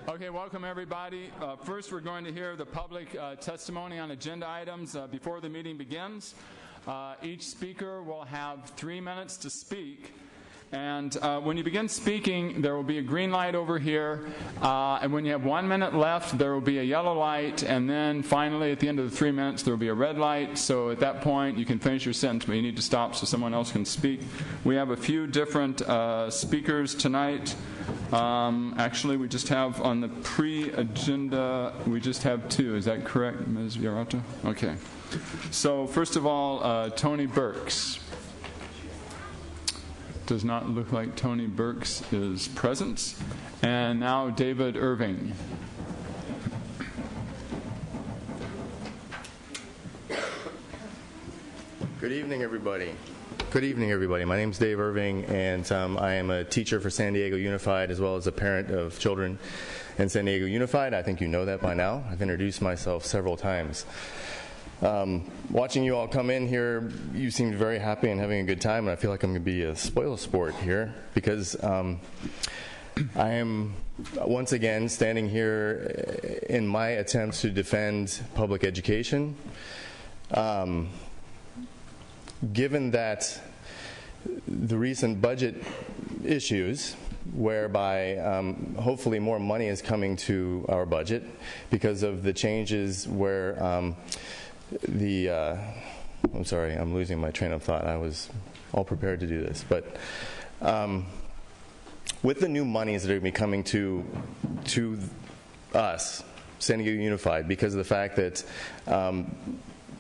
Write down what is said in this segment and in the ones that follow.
Okay, welcome everybody. First, we're going to hear the public testimony on agenda items before the meeting begins. Each speaker will have 3 minutes to speak. And when you begin speaking, there will be a green light over here. And when you have 1 minute left, there will be a yellow light. And then finally, at the end of the 3 minutes, there will be a red light. So at that point, you can finish your sentence, but you need to stop so someone else can speak. We have a few different speakers tonight. Actually, we just have on the pre-agenda, we just have two. Is that correct, Ms. Villarata? Okay. So first of all, Tony Burks. Does not look like Tony Burks is present. And now David Irving. Good evening, everybody. Good evening, everybody. My name is Dave Irving, and I am a teacher for San Diego Unified as well as a parent of children in San Diego Unified. I think you know that by now. I've introduced myself several times. Watching you all come in here, you seemed very happy and having a good time, and I feel like I'm going to be a spoil-sport here because I am once again standing here in my attempts to defend public education. Given that the recent budget issues, whereby hopefully more money is coming to our budget because of the changes where I'm sorry, I'm losing my train of thought. I was all prepared to do this. But with the new monies that are going to be coming to us, San Diego Unified, because of the fact that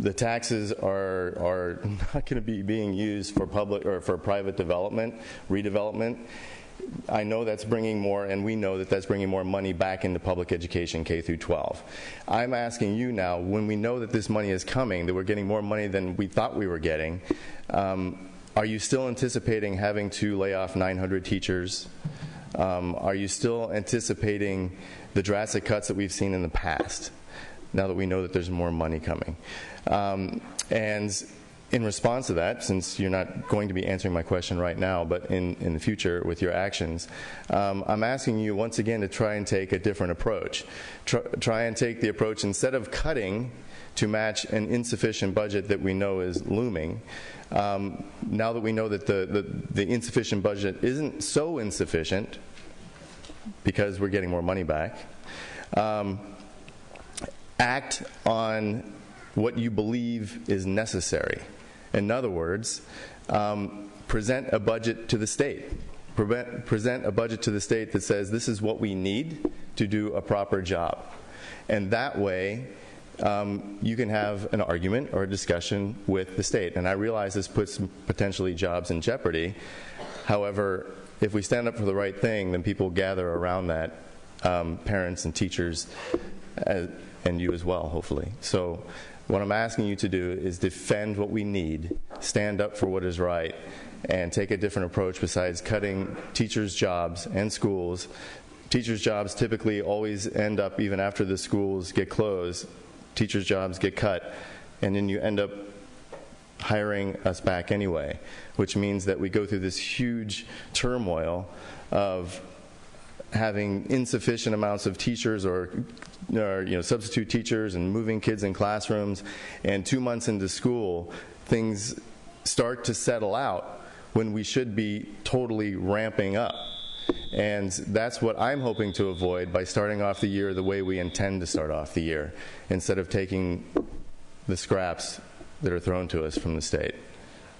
the taxes are not going to be being used for public or for private development, redevelopment. I know that's bringing more, and we know that that's bringing more money back into public education, K through 12. I'm asking you now, when we know that this money is coming, that we're getting more money than we thought we were getting, are you still anticipating having to lay off 900 teachers? Are you still anticipating the drastic cuts that we've seen in the past, now that we know that there's more money coming? And in response to that, since you're not going to be answering my question right now, but in the future with your actions, I'm asking you once again to try and take a different approach. Try and take the approach, instead of cutting to match an insufficient budget that we know is looming, now that we know that the insufficient budget isn't so insufficient because we're getting more money back, act on what you believe is necessary. In other words, present a budget to the state. Present a budget to the state that says this is what we need to do a proper job. And that way, you can have an argument or a discussion with the state. And I realize this puts potentially jobs in jeopardy. However, if we stand up for the right thing, then people gather around that, parents and teachers, and you as well, hopefully. So what I'm asking you to do is defend what we need, stand up for what is right, and take a different approach besides cutting teachers' jobs and schools. Teachers' jobs typically always end up, even after the schools get closed, teachers' jobs get cut, and then you end up hiring us back anyway, which means that we go through this huge turmoil of having insufficient amounts of teachers or substitute teachers and moving kids in classrooms, and 2 months into school, things start to settle out when we should be totally ramping up. And that's what I'm hoping to avoid by starting off the year the way we intend to start off the year, instead of taking the scraps that are thrown to us from the state.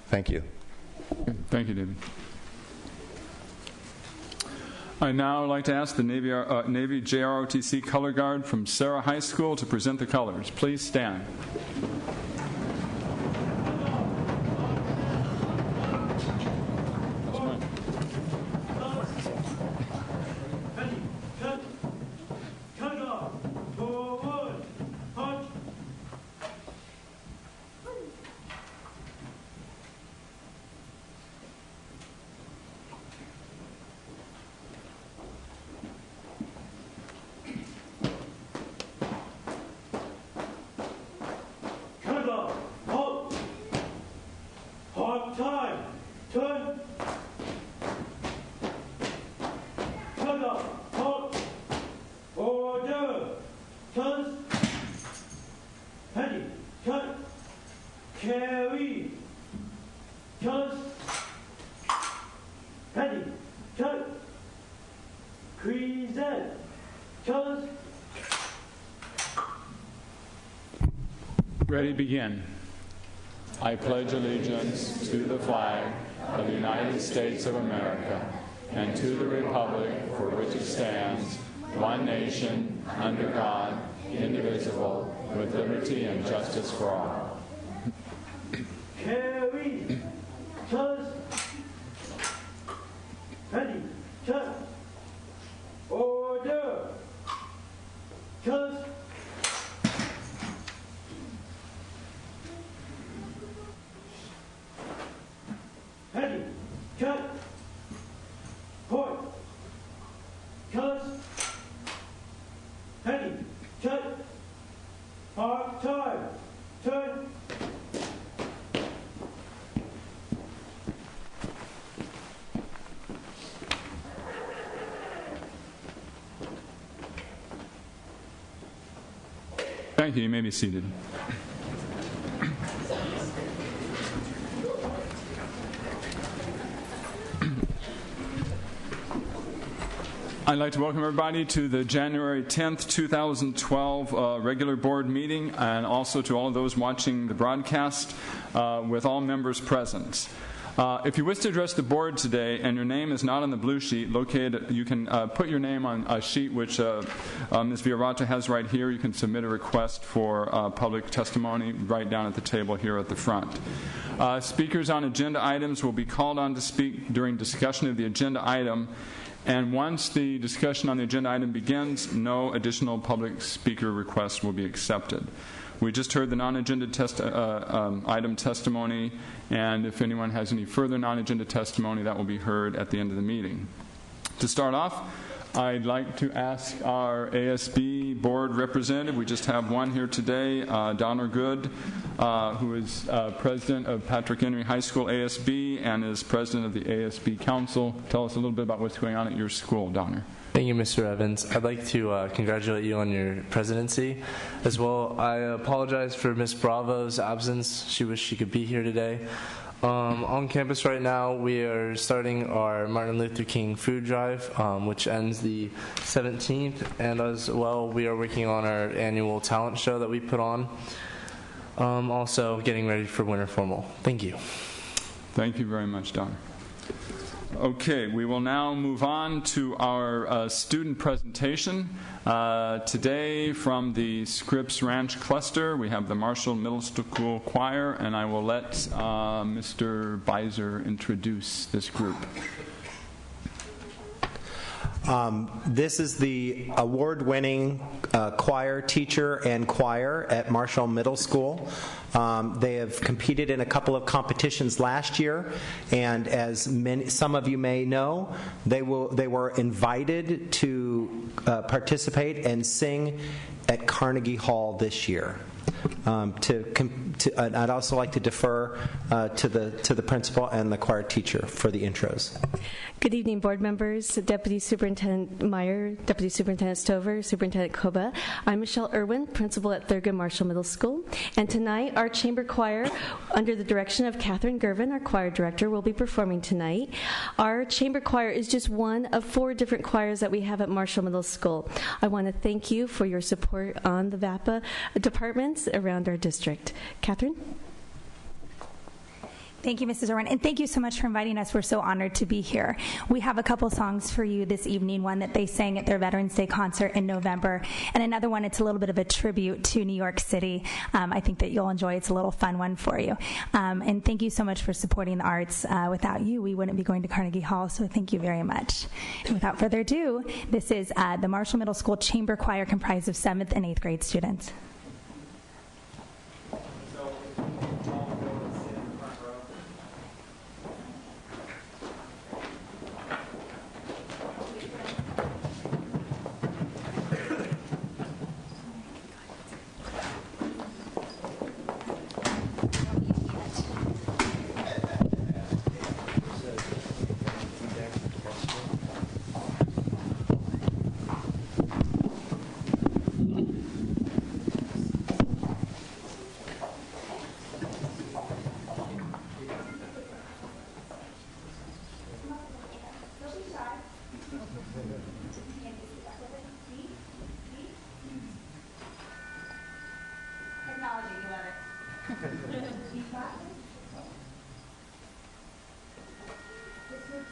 Thank you. Thank you, David. I'd now like to ask the Navy JROTC Color Guard from Serra High School to present the colors. Please stand. Ready, begin. I pledge allegiance to the flag of the United States of America and to the republic for which it stands, one nation, under God, indivisible, with liberty and justice for all. Carry, toss, ready, toss, order, toss. Ready, cut, point, toss, ready, cut, park time, turn. Thank you. You may be seated. I'd like to welcome everybody to the January 10th, 2012 regular board meeting, and also to all of those watching the broadcast with all members present. If you wish to address the board today and your name is not on the blue sheet located, you can put your name on a sheet which Ms. Villarata has right here. You can submit a request for public testimony right down at the table here at the front. Speakers on agenda items will be called on to speak during discussion of the agenda item. And once the discussion on the agenda item begins, no additional public speaker requests will be accepted. We just heard the non-agenda item testimony, and if anyone has any further non-agenda testimony, that will be heard at the end of the meeting. To start off, I'd like to ask our ASB board representative. We just have one here today, Donner Good, who is president of Patrick Henry High School ASB and is president of the ASB Council. Tell us a little bit about what's going on at your school, Donner. Thank you, Mr. Evans. I'd like to congratulate you on your presidency. As well, I apologize for Ms. Bravo's absence. She wished she could be here today. On campus right now, we are starting our Martin Luther King food drive, which ends the 17th, and as well, we are working on our annual talent show that we put on. Also, getting ready for winter formal. Thank you. Thank you very much, Don. Okay, we will now move on to our student presentation. Today from the Scripps Ranch Cluster, we have the Marshall Middle School Choir, and I will let Mr. Beiser introduce this group. This is the award-winning choir teacher and choir at Marshall Middle School. They have competed in a couple of competitions last year, and as some of you may know, they were invited to participate and sing at Carnegie Hall this year. I'd also like to defer to the principal and the choir teacher for the intros. Good evening, board members, Deputy Superintendent Meyer, Deputy Superintendent Stover, Superintendent Koba. I'm Michelle Irwin, principal at Thurgood Marshall Middle School. And tonight, our chamber choir, under the direction of Catherine Gervin, our choir director, will be performing tonight. Our chamber choir is just one of 4 different choirs that we have at Marshall Middle School. I want to thank you for your support on the VAPA departments around our district. Catherine? Thank you, Mrs. Irwin, and thank you so much for inviting us. We're so honored to be here. We have a couple songs for you this evening, one that they sang at their Veterans Day concert in November, and another one, it's a little bit of a tribute to New York City. I think that you'll enjoy. It's a little fun one for you. And thank you so much for supporting the arts. Without you, we wouldn't be going to Carnegie Hall, so thank you very much. And without further ado, this is the Marshall Middle School Chamber Choir comprised of 7th and 8th grade students.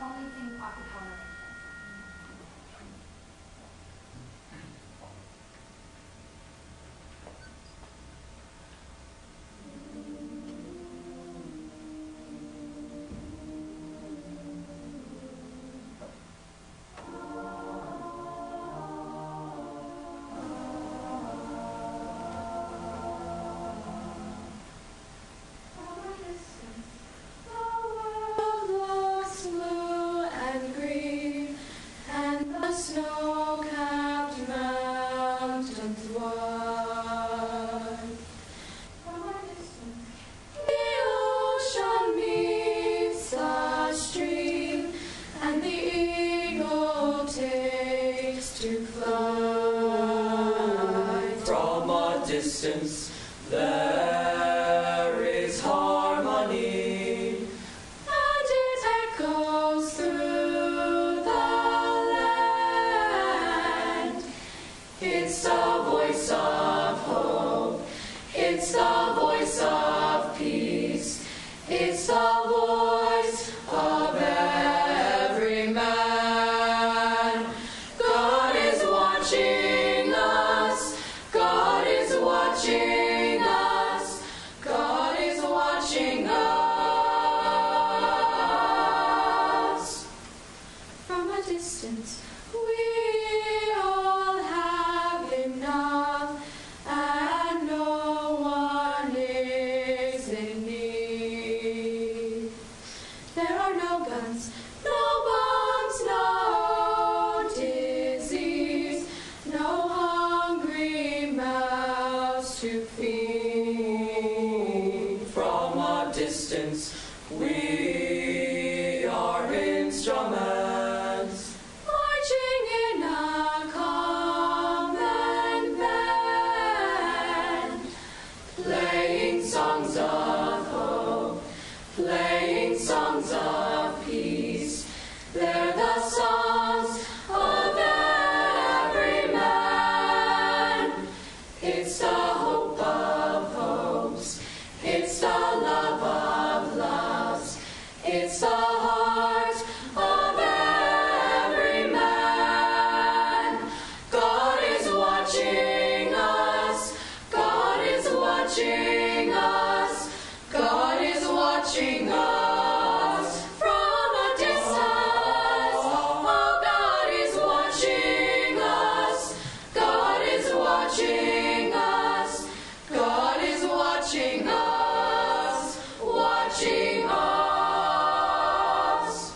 only sing acapella. Snow-capped mountains wide. From a distance, the ocean meets the stream, and the eagle takes to flight. From a distance, there is harmony, and it echoes through the land. It's the voice of hope, it's the voice of peace, it's the voice of every man. God is watching us, God is watching us, God is watching us. From a distance, we all have enough, and no one is in need. There are no guns, no bombs, no disease, no hungry mouths to feed. from a distance, we are instruments, Marching in a common band, playing songs of hope, playing songs of peace. They're the songs of every man. It's the hope of hopes, it's the love of loves, it's the heart of every man. God is watching us, God is watching us, God is watching us from a distance. Oh, God is watching us, God is watching us, God is watching us, watching us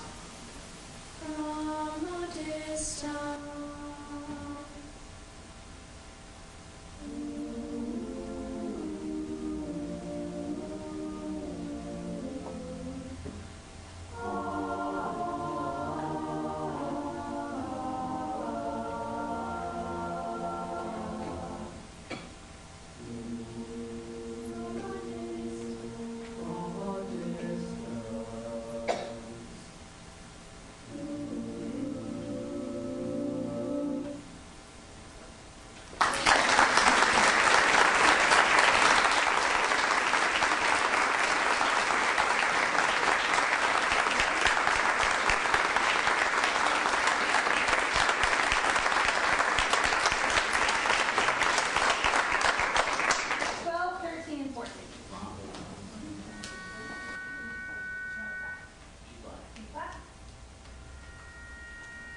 from a distance.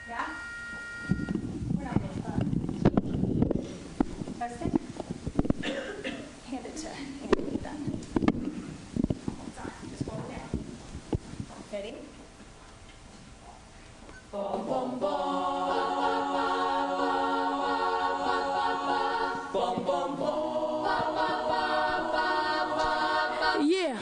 Yeah? We're not really fun. Testing? Hand it to Andy then. Hold on, just hold it down. Ready? Bum, bum, bum. bum bum bum. Yeah,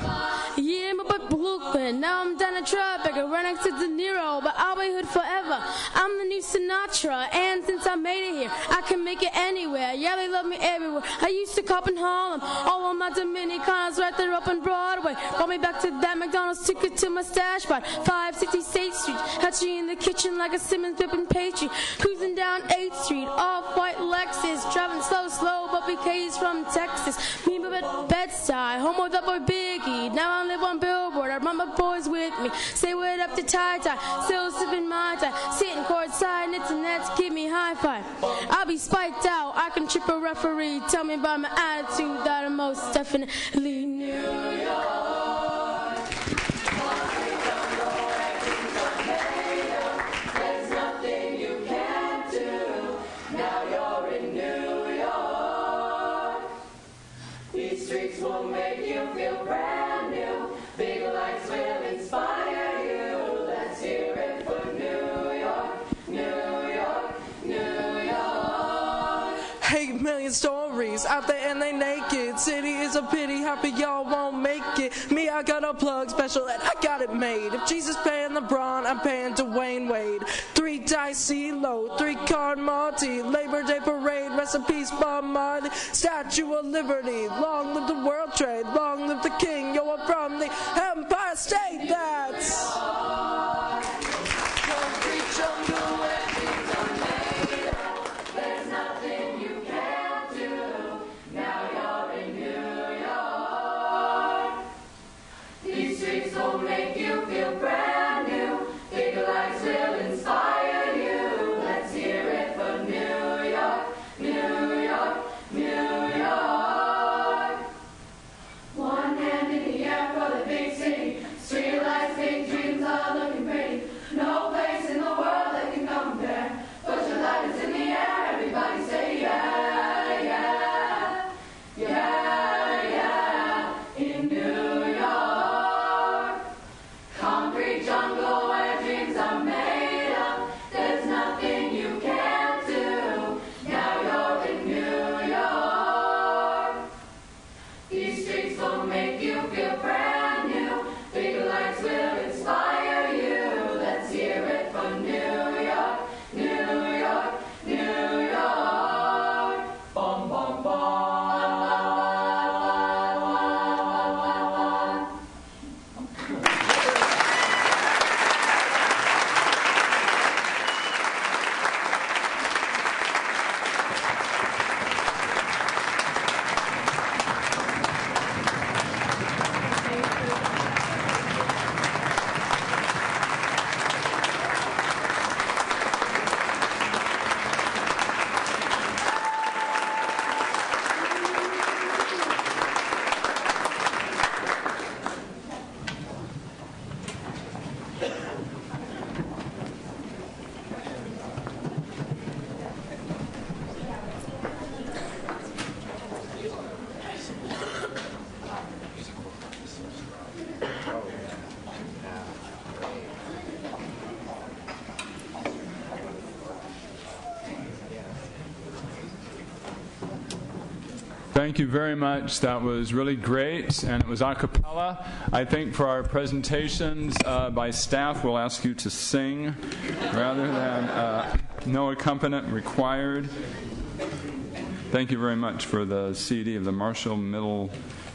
I'm a buck Brooklyn. Now I'm down a Tribeca, right next to De Niro, but I'll be hood forever. I'm the new Sinatra, and since I made it here, I can make it anywhere. Yeah, they love me everywhere. I used to cop in Harlem, all of my Dominicanas right there up on Broadway. Brought me back to that McDonald's ticket to my stash spot, 560 State Street. Had you in the kitchen like a Simmons whipping pastry. Cruising down 8th Street, off-white Lexus, driving slow, but BK's from Texas. Me but Bed-Stuy, home with that boy Biggie. Now I live on Billboard. my boys with me. Say what up to tie-tie, still sipping my tie. Sitting courtside, knits and nets, give me high five. I'll be spiked out, I can trip a referee. Tell me about my attitude that I most definitely New York. There's nothing you can't do. Now you're in New York. These streets will make you feel brand new. Big lights will inspire you. Let's hear it for New York, New York, New York. 8 million stories out there and they naked. City is a pity, happy y'all won't make it. Me, I got a plug special and I got it made. If Jesus paying LeBron, I'm paying Dwayne Wade. 3 dice CeeLo, 3 card Marty. Labor Day parade, rest in peace Bob Marley. Statue of Liberty, long live the World Trade, long live the King. Yo, I'm from the Empire State. That's Concrete jungle where dreams are made of. There's nothing you can't do. Now you're in New York. These streets will make you feel brand new. Big lights will inspire you. Let's hear it for New York, New York, New York. One hand in the air for the big city. Street lights, big dreams are looking pretty. No place in the world that can compare. Put your lighters in the air, everybody say yeah, yeah, yeah, yeah. In New York, concrete jungle where dreams are made of. There's nothing you can't do. Now you're in New York. These streets will make you feel brand new. Big lights will inspire you. Let's hear it for New York, New York, New York. Bum, bum, bum. Thank you very much. That was really great, and it was a cappella. I think for our presentations by staff, we'll ask you to sing rather than no accompaniment required. Thank you very much for the CD of the Marshall Middle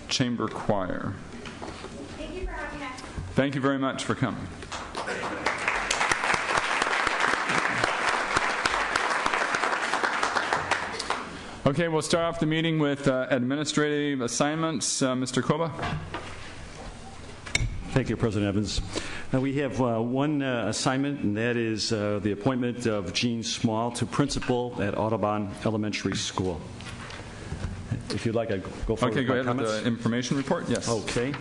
Chamber Choir. Thank you for having us. Thank you very much for coming. Okay, we'll start off the meeting with administrative assignments. Mr. Koba. Thank you, President Evans. We have one assignment, and that is the appointment of Gene Small to principal at Audubon Elementary School. If you'd like, I'd go forward with my comments. Okay, go ahead with the information report. Yes. Okay.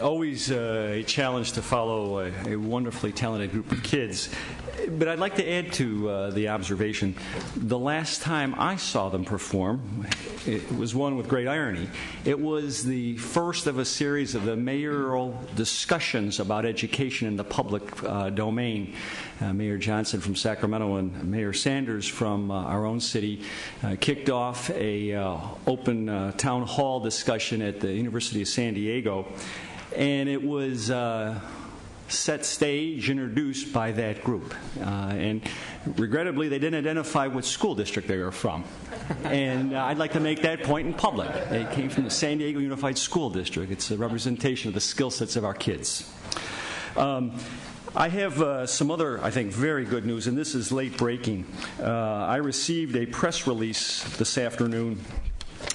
Always a challenge to follow a wonderfully talented group of kids. But I'd like to add to the observation. The last time I saw them perform, it was one with great irony. It was the first of a series of the mayoral discussions about education in the public domain. Mayor Johnson from Sacramento and Mayor Sanders from our own city kicked off a open town hall discussion at the University of San Diego. And it was set stage, introduced by that group. And regrettably, they didn't identify which school district they were from. And I'd like to make that point in public. They came from the San Diego Unified School District. It's a representation of the skill sets of our kids. I have some other, I think, very good news, and this is late breaking. I received a press release this afternoon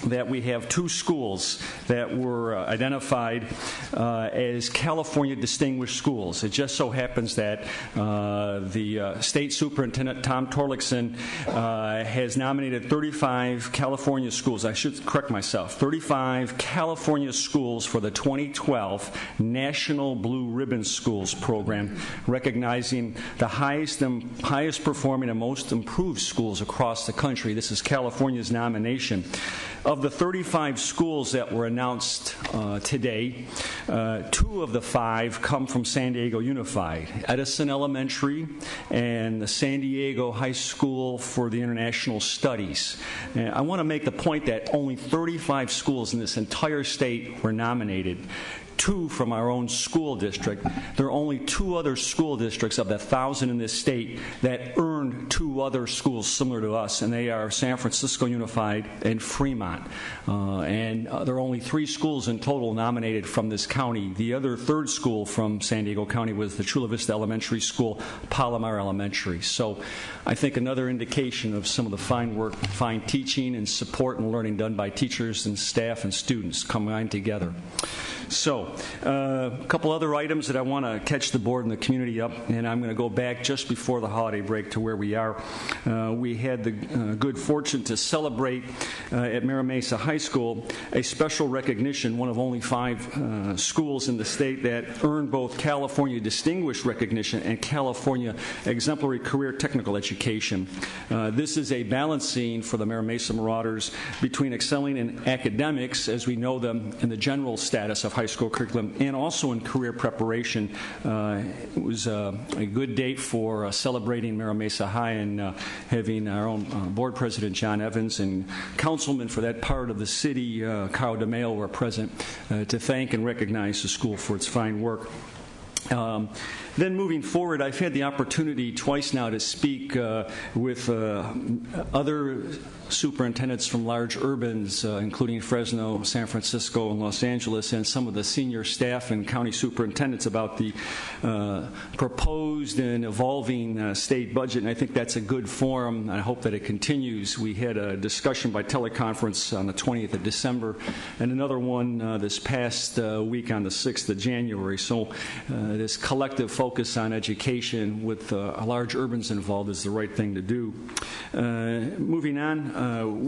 that we have 2 schools that were identified as California Distinguished Schools. It just so happens that the State Superintendent, Tom Torlakson, has nominated 35 California schools. I should correct myself. 35 California schools for the 2012 National Blue Ribbon Schools program, recognizing the highest performing and most improved schools across the country. This is California's nomination. Of the 35 schools that were announced today, 2 of the 5 come from San Diego Unified, Edison Elementary and the San Diego High School for the International Studies. And I want to make the point that only 35 schools in this entire state were nominated. 2 from our own school district. There are only 2 other school districts of the 1,000 in this state that earned 2 other schools similar to us, and they are San Francisco Unified and Fremont. And there are only 3 schools in total nominated from this county. The other 3rd school from San Diego County was the Chula Vista Elementary School, Palomar Elementary. So I think another indication of some of the fine work, fine teaching and support and learning done by teachers and staff and students combined together. So, a couple other items that I want to catch the board and the community up, and I'm going to go back just before the holiday break to where we are. We had the good fortune to celebrate at Mira Mesa High School a special recognition, one of only 5 schools in the state that earned both California Distinguished Recognition and California Exemplary Career Technical Education. This is a balancing for the Mira Mesa Marauders between excelling in academics, as we know them, and the general status of high school curriculum, and also in career preparation. It was a good date for celebrating Mira Mesa High and having our own board president, John Evans, and councilman for that part of the city, Carl DeMayo, were present to thank and recognize the school for its fine work. Then moving forward, I've had the opportunity twice now to speak with other superintendents from large urbans, including Fresno, San Francisco, and Los Angeles, and some of the senior staff and county superintendents about the proposed and evolving state budget, and I think that's a good forum. I hope that it continues. We had a discussion by teleconference on the 20th of December, and another one this past week on the 6th of January. So this collective focus on education with large urbans involved is the right thing to do. Moving on,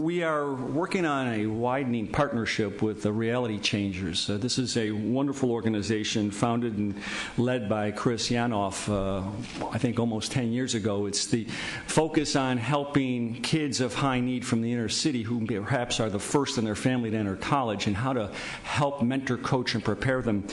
we are working on a widening partnership with the Reality Changers. This is a wonderful organization founded and led by Chris Yanoff, I think almost 10 years ago. It's the focus on helping kids of high need from the inner city who perhaps are the first in their family to enter college, and how to help mentor, coach, and prepare them.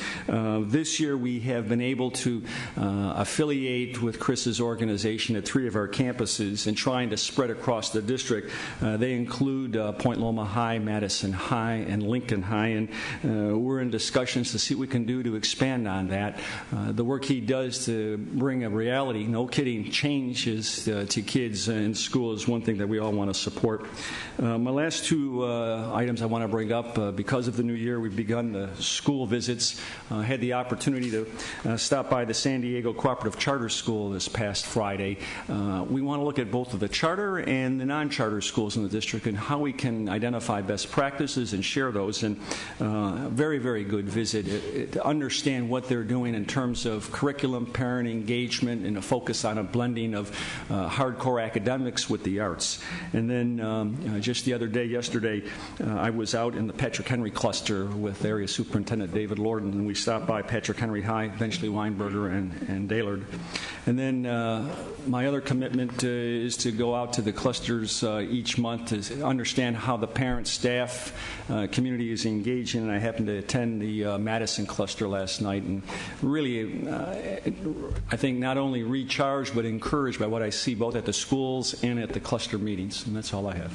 This year we have been able to affiliate with Chris's organization at 3 of our campuses and trying to spread across the district. They include Point Loma High, Madison High, and Lincoln High, and we're in discussions to see what we can do to expand on that. The work he does to bring a reality, no kidding, changes to kids in school is one thing that we all want to support. My last 2 items I want to bring up, because of the new year, we've begun the school visits. I had the opportunity to stop by the San Diego Cooperative Charter School this past Friday. We want to look at both of the charter and the non-charter schools in the district and how we can identify best practices and share those. And very, very good visit to understand what they're doing in terms of curriculum, parent engagement, and a focus on a blending of hardcore academics with the arts. And then just the other day, yesterday, I was out in the Patrick Henry cluster with Area Superintendent David Lorden, and we stopped by Patrick Henry High, eventually Weinberger and Daylard. And then my other commitment is to go out to the clusters each month to understand how the parent, staff, community is engaging. And I happened to attend the Madison cluster last night, and really, I think not only recharged but encouraged by what I see both at the schools and at the cluster meetings. And that's all I have.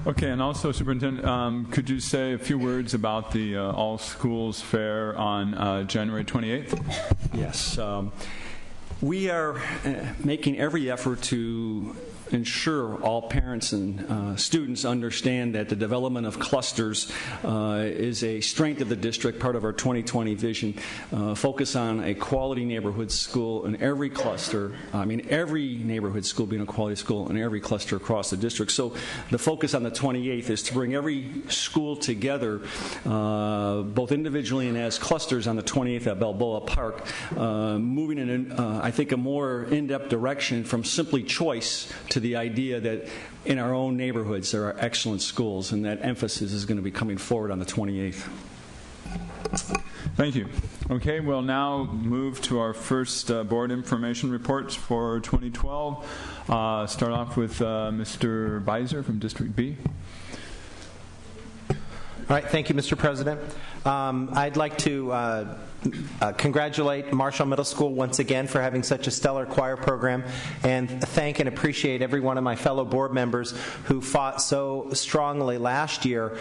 Okay, and also, Superintendent, could you say a few words about the All Schools Fair on January 28th? Yes. We are making every effort to ensure all parents and students understand that the development of clusters is a strength of the district, part of our 2020 vision. Focus on a quality neighborhood school in every cluster. Every neighborhood school being a quality school in every cluster across the district. So the focus on the 28th is to bring every school together, both individually and as clusters on the 28th at Balboa Park, moving in, I think, a more in-depth direction from simply choice to the idea that in our own neighborhoods there are excellent schools, and that emphasis is going to be coming forward on the 28th. Thank you. Okay, we'll now move to our first board information reports for 2012. Start off with Mr. Beiser from District B. All right, thank you, Mr. President. I'd like to congratulate Marshall Middle School once again for having such a stellar choir program, and thank and appreciate every one of my fellow board members who fought so strongly last year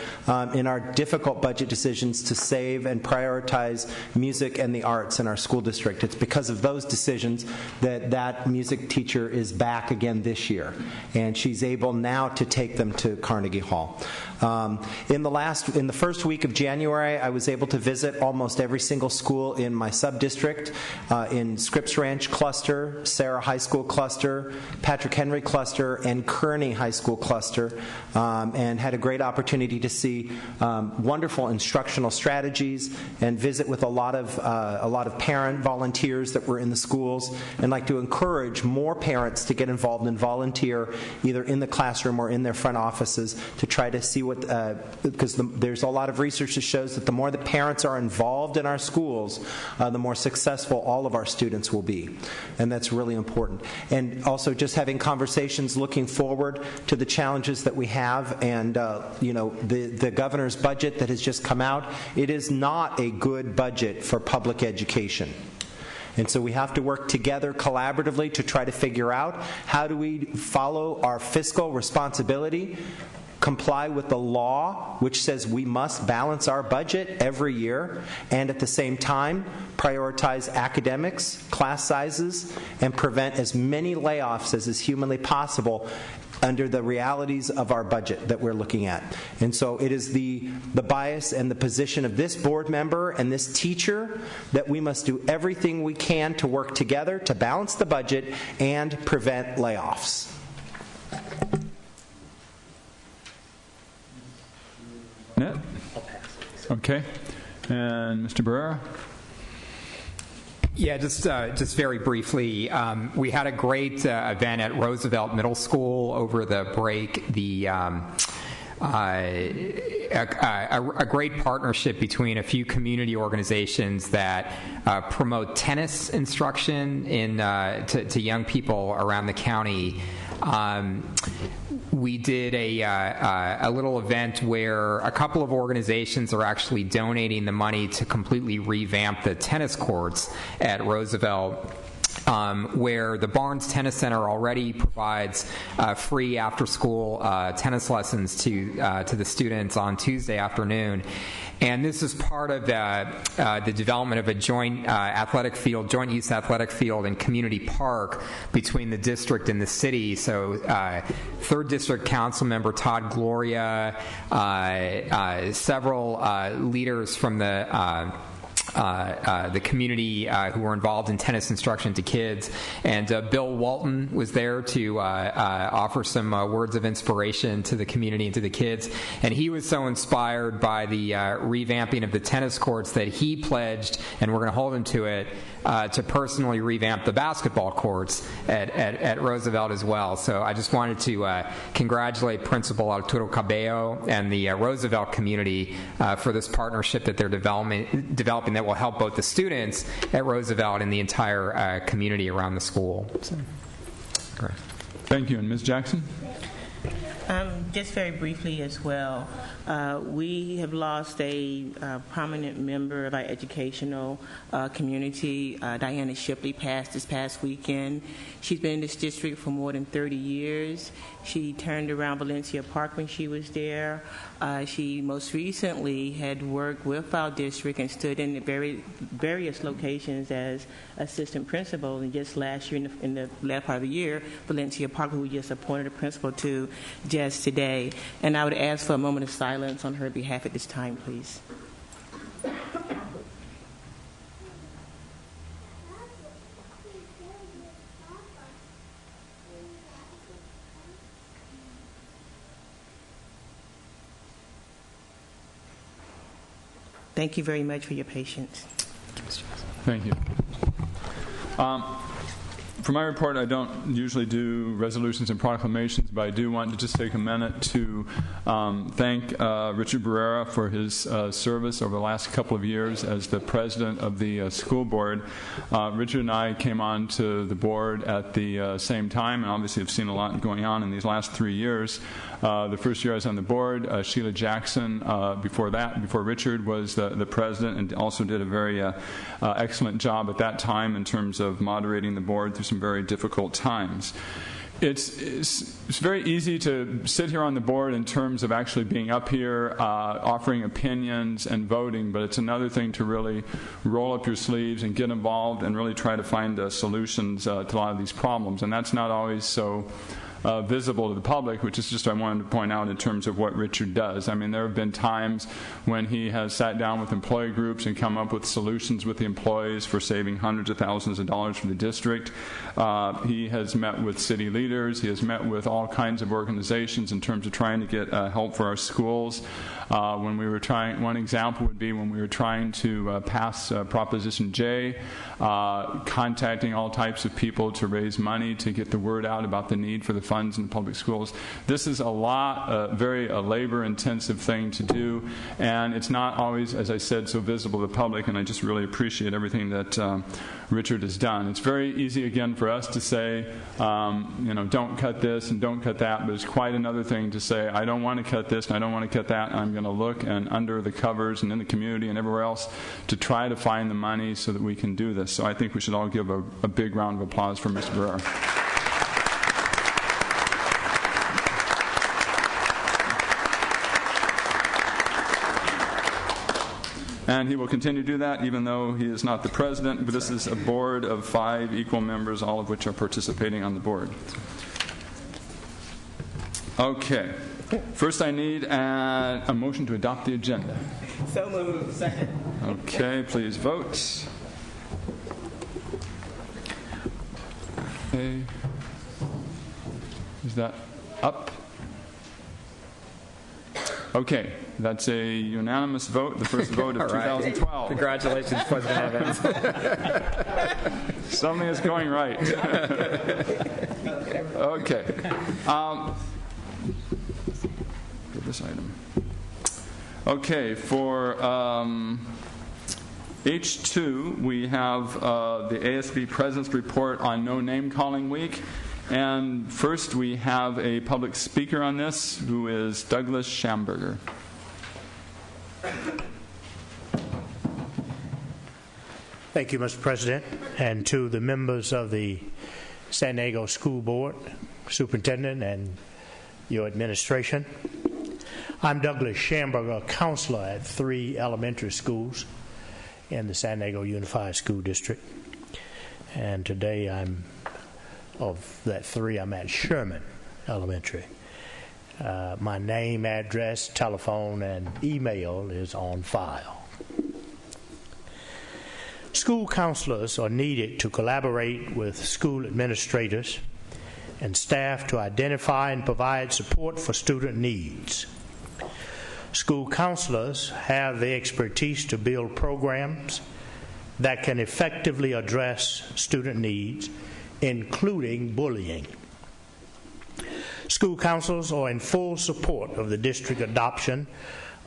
in our difficult budget decisions to save and prioritize music and the arts in our school district. It's because of those decisions that music teacher is back again this year, and she's able now to take them to Carnegie Hall. In the first week of January, I was able to visit almost every single school in my sub-district, in Scripps Ranch Cluster, Sarah High School Cluster, Patrick Henry Cluster, and Kearney High School Cluster, and had a great opportunity to see wonderful instructional strategies and visit with a lot of parent volunteers that were in the schools, and like to encourage more parents to get involved and volunteer either in the classroom or in their front offices to try to see what, because there's a lot of research that shows that the more the parents are involved in our schools, the more successful all of our students will be. And that's really important. And also just having conversations looking forward to the challenges that we have, and the governor's budget that has just come out, it is not a good budget for public education. And so we have to work together collaboratively to try to figure out how do we follow our fiscal responsibility, comply with the law, which says we must balance our budget every year, and at the same time prioritize academics, class sizes, and prevent as many layoffs as is humanly possible under the realities of our budget that we're looking at. And so it is the bias and the position of this board member and this teacher that we must do everything we can to work together to balance the budget and prevent layoffs. Okay. And Mr. Barrera? Yeah, just very briefly, we had a great event at Roosevelt Middle School over the break. A great partnership between a few community organizations that promote tennis instruction to young people around the county. We did a little event where a couple of organizations are actually donating the money to completely revamp the tennis courts at Roosevelt, where the Barnes Tennis Center already provides free after-school tennis lessons to the students on Tuesday afternoon. And this is part of the development of a joint joint use athletic field and community park between the district and the city. So 3rd District Council Member Todd Gloria, several leaders from the community who were involved in tennis instruction to kids, and Bill Walton was there to offer some words of inspiration to the community and to the kids. And he was so inspired by the revamping of the tennis courts that he pledged, and we're going to hold him to it, to personally revamp the basketball courts at Roosevelt as well. So I just wanted to congratulate Principal Arturo Cabello and the Roosevelt community for this partnership that they're developing that will help both the students at Roosevelt and the entire community around the school. So, great. Thank you. And Ms. Jackson? Just very briefly as well, we have lost a prominent member of our educational community. Diana Shipley passed this past weekend. She's been in this district for more than 30 years. She turned around Valencia Park when she was there. She most recently had worked with our district and stood in various locations as assistant principal. And just last year, in the last part of the year, Valencia Park, who we just appointed a principal to just today. And I would ask for a moment of silence on her behalf at this time, please. Thank you very much for your patience. Thank you. For my report, I don't usually do resolutions and proclamations, but I do want to just take a minute to thank Richard Barrera for his service over the last couple of years as the president of the school board. Richard and I came on to the board at the same time, and obviously have seen a lot going on in these last 3 years. The first year I was on the board, Sheila Jackson, before Richard, was the president, and also did a very excellent job at that time in terms of moderating the board through some very difficult times. It's very easy to sit here on the board in terms of actually being up here, offering opinions and voting, but it's another thing to really roll up your sleeves and get involved and really try to find solutions to a lot of these problems. And that's not always so visible to the public, which is just I wanted to point out in terms of what Richard does. I mean, there have been times when he has sat down with employee groups and come up with solutions with the employees for saving hundreds of thousands of dollars for the district. He has met with city leaders. He has met with all kinds of organizations in terms of trying to get help for our schools. When we were trying, one example would be when we were trying to pass Proposition J, contacting all types of people to raise money to get the word out about the need for the funds in the public schools. This is a very labor-intensive thing to do, and it's not always, as I said, so visible to the public, and I just really appreciate everything that Richard has done. It's very easy, again, for us to say, don't cut this and don't cut that, but it's quite another thing to say, I don't want to cut this and I don't want to cut that, and I'm going to look and under the covers and in the community and everywhere else to try to find the money so that we can do this. So I think we should all give a big round of applause for Mr. Barrera. And he will continue to do that even though he is not the president, but this is a board of 5 equal members, all of which are participating on the board. Okay. First I need a motion to adopt the agenda. So moved. Second. Okay, please vote. Okay. Is that up? Okay, that's a unanimous vote, the first vote of 2012. Congratulations, President Evans. Something is going right. Okay. Get this item. Okay, for H2, we have the ASB President's Report on No Name Calling Week. And first, we have a public speaker on this, who is Douglas Schamberger. Thank you, Mr. President, and to the members of the San Diego School Board, Superintendent, and your administration. I'm Douglas Schamberger, counselor at 3 elementary schools in the San Diego Unified School District. And today of that 3, I'm at Sherman Elementary. My name, address, telephone, and email is on file. School counselors are needed to collaborate with school administrators and staff to identify and provide support for student needs. School counselors have the expertise to build programs that can effectively address student needs, including bullying. School councils are in full support of the district adoption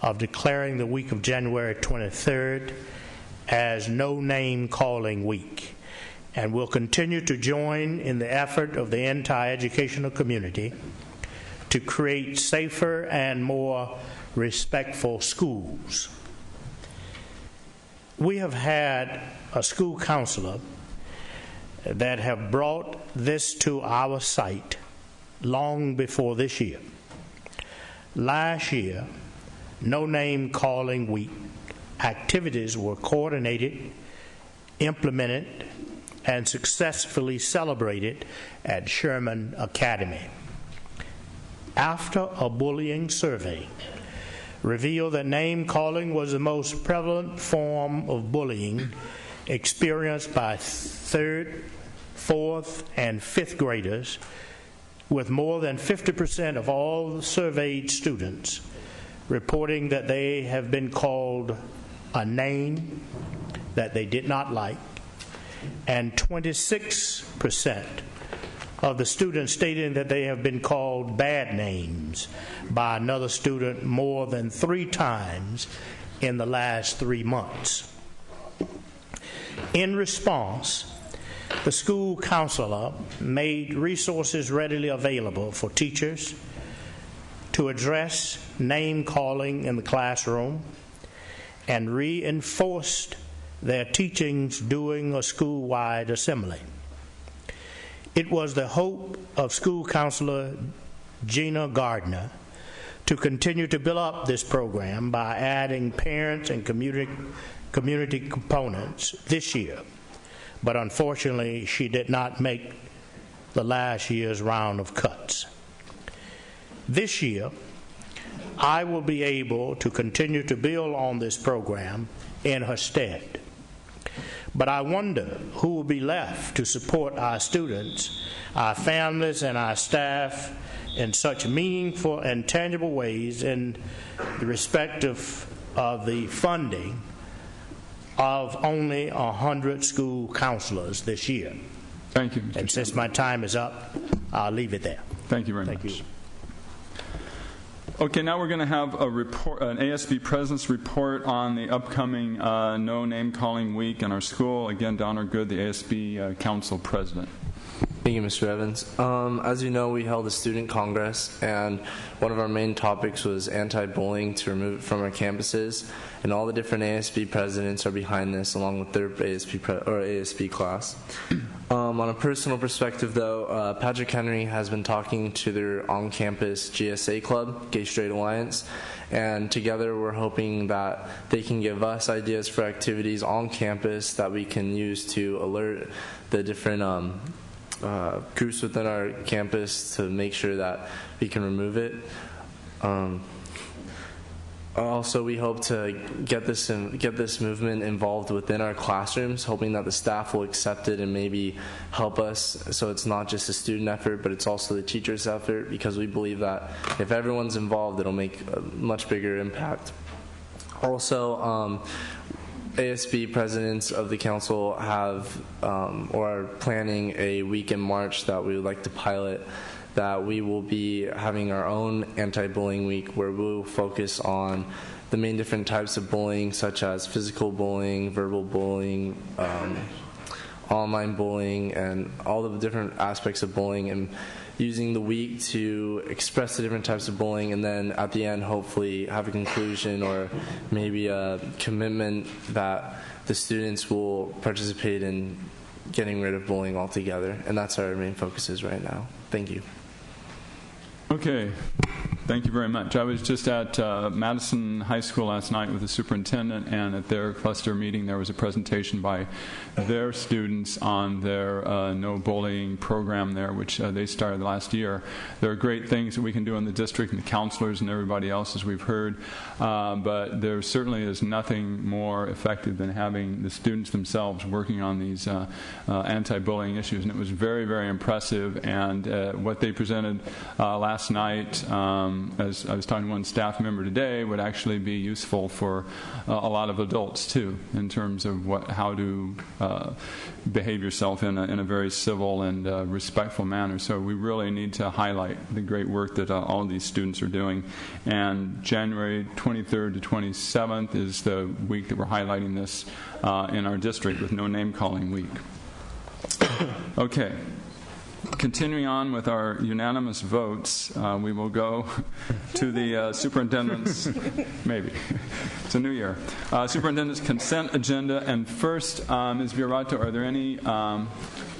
of declaring the week of January 23rd as No Name Calling Week, and will continue to join in the effort of the entire educational community to create safer and more respectful schools. We have had a school counselor that have brought this to our sight long before this year. Last year, No Name Calling Week activities were coordinated, implemented, and successfully celebrated at Sherman Academy. After a bullying survey revealed that name calling was the most prevalent form of bullying experienced by 3rd, 4th, and 5th graders, with more than 50% of all surveyed students reporting that they have been called a name that they did not like, and 26% of the students stating that they have been called bad names by another student more than 3 times in the last 3 months. In response, the school counselor made resources readily available for teachers to address name calling in the classroom and reinforced their teachings during a school-wide assembly. It was the hope of school counselor Gina Gardner to continue to build up this program by adding parents and community components this year, but unfortunately she did not make the last year's round of cuts. This year, I will be able to continue to build on this program in her stead. But I wonder who will be left to support our students, our families, and our staff in such meaningful and tangible ways in the respect of the funding of only 100 school counselors this year. Thank you, Mr. And since my time is up, I'll leave it there. Thank you very much. Okay, now we're going to have a report, an ASB President's report on the upcoming No Name Calling Week in our school. Again, Donner Good, the ASB Council President. Thank you, Mr. Evans. As you know, we held a student congress, and one of our main topics was anti-bullying to remove it from our campuses, and all the different ASB presidents are behind this, along with their ASB class. On a personal perspective, though, Patrick Henry has been talking to their on-campus GSA club, Gay Straight Alliance, and together we're hoping that they can give us ideas for activities on campus that we can use to alert the different groups within our campus to make sure that we can remove it. Also, we hope to get this movement involved within our classrooms, hoping that the staff will accept it and maybe help us, so it's not just a student effort, but it's also the teacher's effort, because we believe that if everyone's involved, it'll make a much bigger impact. Also, ASB presidents of the council have or are planning a week in March that we would like to pilot, that we will be having our own anti-bullying week where we'll focus on the main different types of bullying, such as physical bullying, verbal bullying, online bullying, and all of the different aspects of bullying, and using the week to express the different types of bullying, and then at the end hopefully have a conclusion or maybe a commitment that the students will participate in getting rid of bullying altogether. And that's our main focuses right now. Thank you. Okay, thank you very much. I was just at Madison High School last night with the superintendent, and at their cluster meeting there was a presentation by their students on their no bullying program there, which they started last year. There are great things that we can do in the district, and the counselors and everybody else, as we've heard, but there certainly is nothing more effective than having the students themselves working on these anti-bullying issues, and it was very, very impressive. And what they presented last night, as I was talking to one staff member today, would actually be useful for a lot of adults too, in terms of how to behave yourself in a very civil and respectful manner. So we really need to highlight the great work that all of these students are doing. And January 23rd to 27th is the week that we're highlighting this in our district with No Name Calling Week. Okay. continuing on with our unanimous votes, we will go to the superintendent's, maybe, it's a new year, superintendent's consent agenda. And first, Ms. Virato, are there any,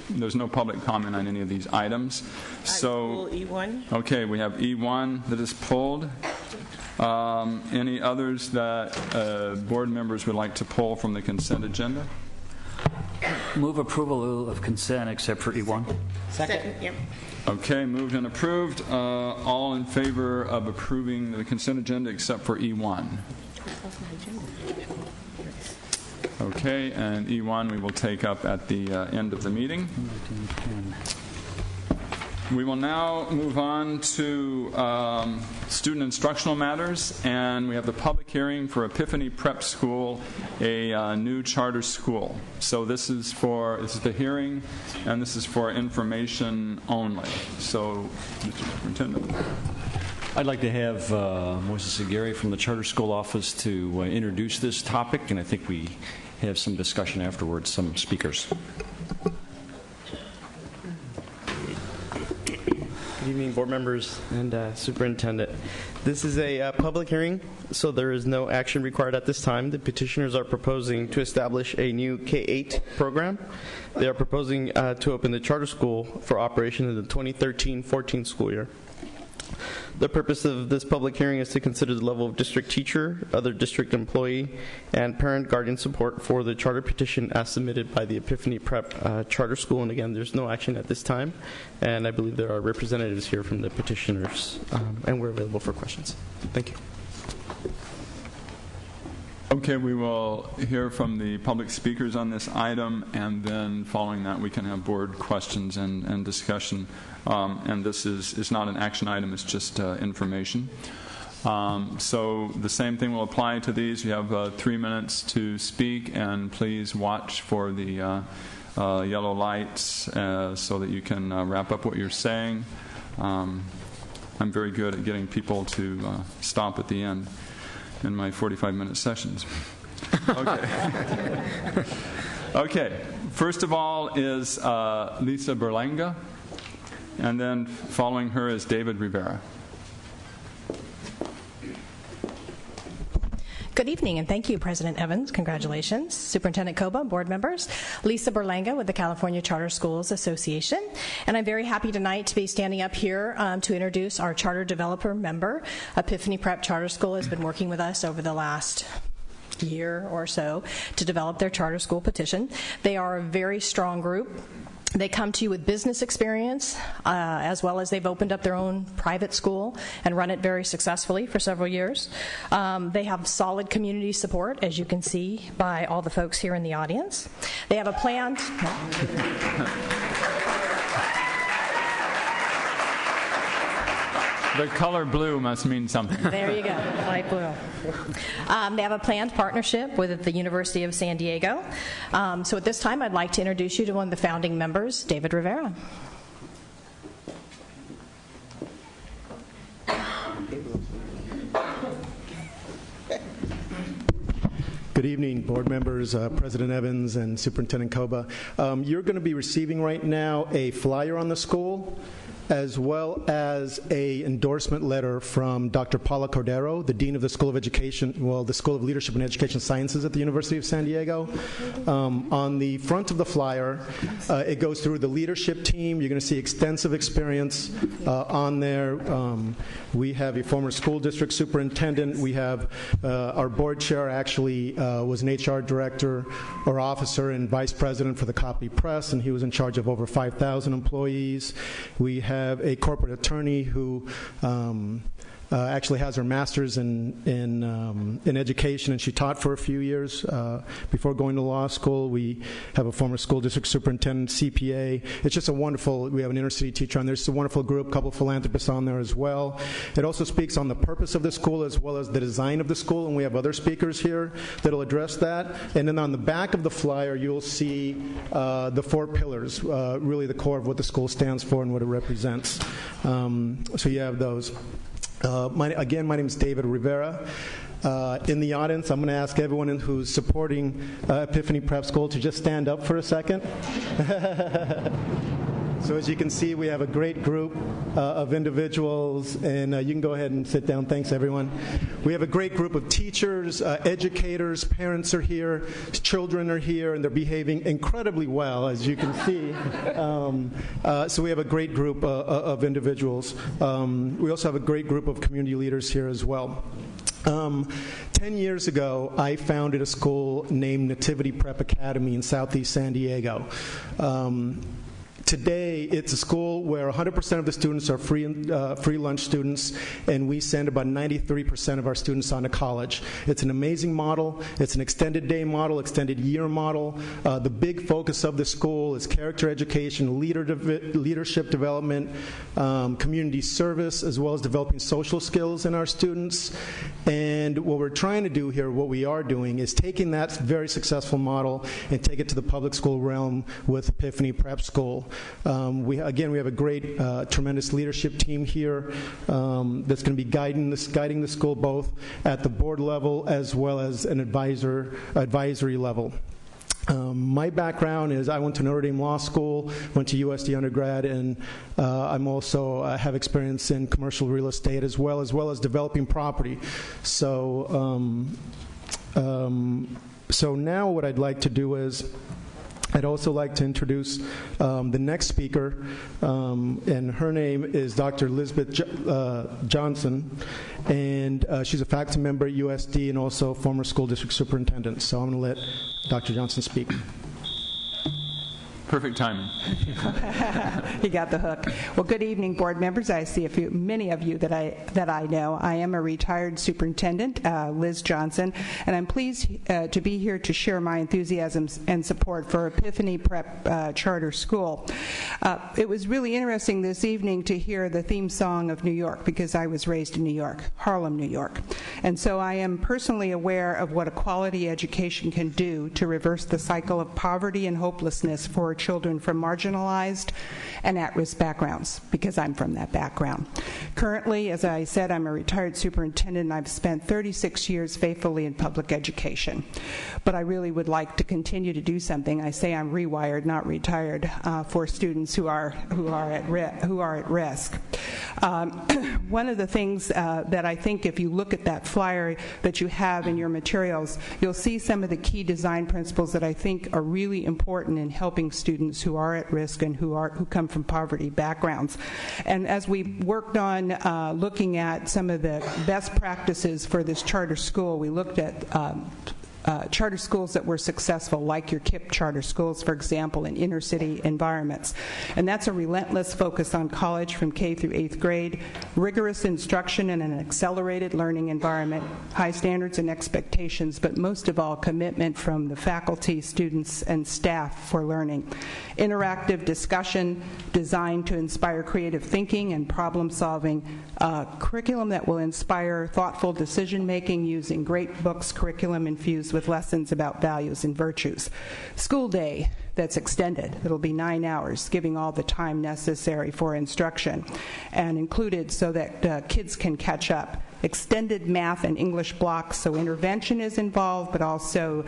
there's no public comment on any of these items. So, E1. Okay, we have E1 that is pulled. Any others that board members would like to pull from the consent agenda? Move approval of consent except for E1. Second. Yep. Okay, moved and approved. All in favor of approving the consent agenda except for E1? Okay, and E1 we will take up at the end of the meeting. We will now move on to student instructional matters, and we have the public hearing for Epiphany Prep School, a new charter school. So this is the hearing, and this is for information only. So, Mr. Superintendent. I'd like to have Moises Aguirre from the Charter School Office to introduce this topic, and I think we have some discussion afterwards, some speakers. Good evening, board members and superintendent. This is a public hearing, so there is no action required at this time. The petitioners are proposing to establish a new K-8 program. They are proposing to open the charter school for operation in the 2013-14 school year. The purpose of this public hearing is to consider the level of district teacher, other district employee, and parent guardian support for the charter petition as submitted by the Epiphany Prep Charter School. And again, there's no action at this time, and I believe there are representatives here from the petitioners, and we're available for questions. Thank you. Okay, we will hear from the public speakers on this item, and then following that we can have board questions and discussion. And this is not an action item, it's just information. So the same thing will apply to these. You have 3 minutes to speak, and please watch for the yellow lights so that you can wrap up what you're saying. I'm very good at getting people to stop at the end in my 45-minute sessions. Okay. Okay. First of all is Lisa Berlanga, and then following her is David Rivera. Good evening, and thank you, President Evans. Congratulations. Superintendent Koba, board members. Lisa Berlanga with the California Charter Schools Association. And I'm very happy tonight to be standing up here to introduce our charter developer member. Epiphany Prep Charter School has been working with us over the last year or so to develop their charter school petition. They are a very strong group. They come to you with business experience, as well as they've opened up their own private school and run it very successfully for several years. They have solid community support, as you can see by all the folks here in the audience. They have a planned... The color blue must mean something. There you go, light blue. They have a planned partnership with the University of San Diego. So at this time, I'd like to introduce you to one of the founding members, David Rivera. Good evening, board members, President Evans, and Superintendent Koba. You're going to be receiving right now a flyer on the school, as well as a endorsement letter from Dr. Paula Cordero, the Dean of the School of Education, well, the School of Leadership and Education Sciences at the University of San Diego. On the front of the flyer, it goes through the leadership team. You're going to see extensive experience on there. We have a former school district superintendent. We have our board chair actually was an HR director or officer and vice president for the Copy Press, and he was in charge of over 5,000 employees. We have a corporate attorney who actually has her master's in education, and she taught for a few years before going to law school. We have a former school district superintendent, CPA. It's just a wonderful, we have an inner city teacher on there. It's a wonderful group, a couple of philanthropists on there as well. It also speaks on the purpose of the school as well as the design of the school, and we have other speakers here that'll address that. And then on the back of the flyer, you'll see the 4 pillars, really the core of what the school stands for and what it represents. So you have those. My name is David Rivera. In the audience, I'm going to ask everyone who's supporting Epiphany Prep School to just stand up for a second. So as you can see, we have a great group of individuals, and you can go ahead and sit down. Thanks, everyone. We have a great group of teachers, educators, parents are here, children are here, and they're behaving incredibly well, as you can see. So we have a great group of individuals. We also have a great group of community leaders here as well. 10 years ago, I founded a school named Nativity Prep Academy in Southeast San Diego. Today, it's a school where 100% of the students are free lunch students, and we send about 93% of our students on to college. It's an amazing model. It's an extended day model, extended year model. The big focus of the school is character education, leadership development, community service, as well as developing social skills in our students. And what we're trying to do here, what we are doing, is taking that very successful model and take it to the public school realm with Epiphany Prep School. We have a great, tremendous leadership team here that's going to be guiding the school both at the board level as well as an advisory level. My background is I went to Notre Dame Law School, went to USD undergrad, and I'm also have experience in commercial real estate as well as developing property. So now what I'd like to do is I'd also like to introduce the next speaker, and her name is Dr. Elizabeth Johnson, and she's a faculty member at USD and also former school district superintendent. So I'm going to let Dr. Johnson speak. Perfect timing. He got the hook. Well, good evening, board members. I see many of you that I know. I am a retired superintendent, Liz Johnson, and I'm pleased to be here to share my enthusiasm and support for Epiphany Prep Charter School. It was really interesting this evening to hear the theme song of New York, because I was raised in New York, Harlem, New York. And so I am personally aware of what a quality education can do to reverse the cycle of poverty and hopelessness for children from marginalized and at-risk backgrounds, because I'm from that background. Currently, as I said, I'm a retired superintendent, and I've spent 36 years faithfully in public education. But I really would like to continue to do something. I say I'm rewired, not retired, for students who are at risk. One of the things that I think, if you look at that flyer that you have in your materials, you'll see some of the key design principles that I think are really important in helping students who are at risk and who come from poverty backgrounds. And as we worked on looking at some of the best practices for this charter school, we looked at charter schools that were successful, like your KIPP charter schools, for example, in inner city environments. And that's a relentless focus on college from K through 8th grade, rigorous instruction in an accelerated learning environment, high standards and expectations, but most of all, commitment from the faculty, students, and staff for learning. Interactive discussion designed to inspire creative thinking and problem solving, curriculum that will inspire thoughtful decision making using great books, curriculum infused with lessons about values and virtues. School day that's extended. It'll be 9 hours, giving all the time necessary for instruction, and included so that kids can catch up. Extended math and English blocks, so intervention is involved, but also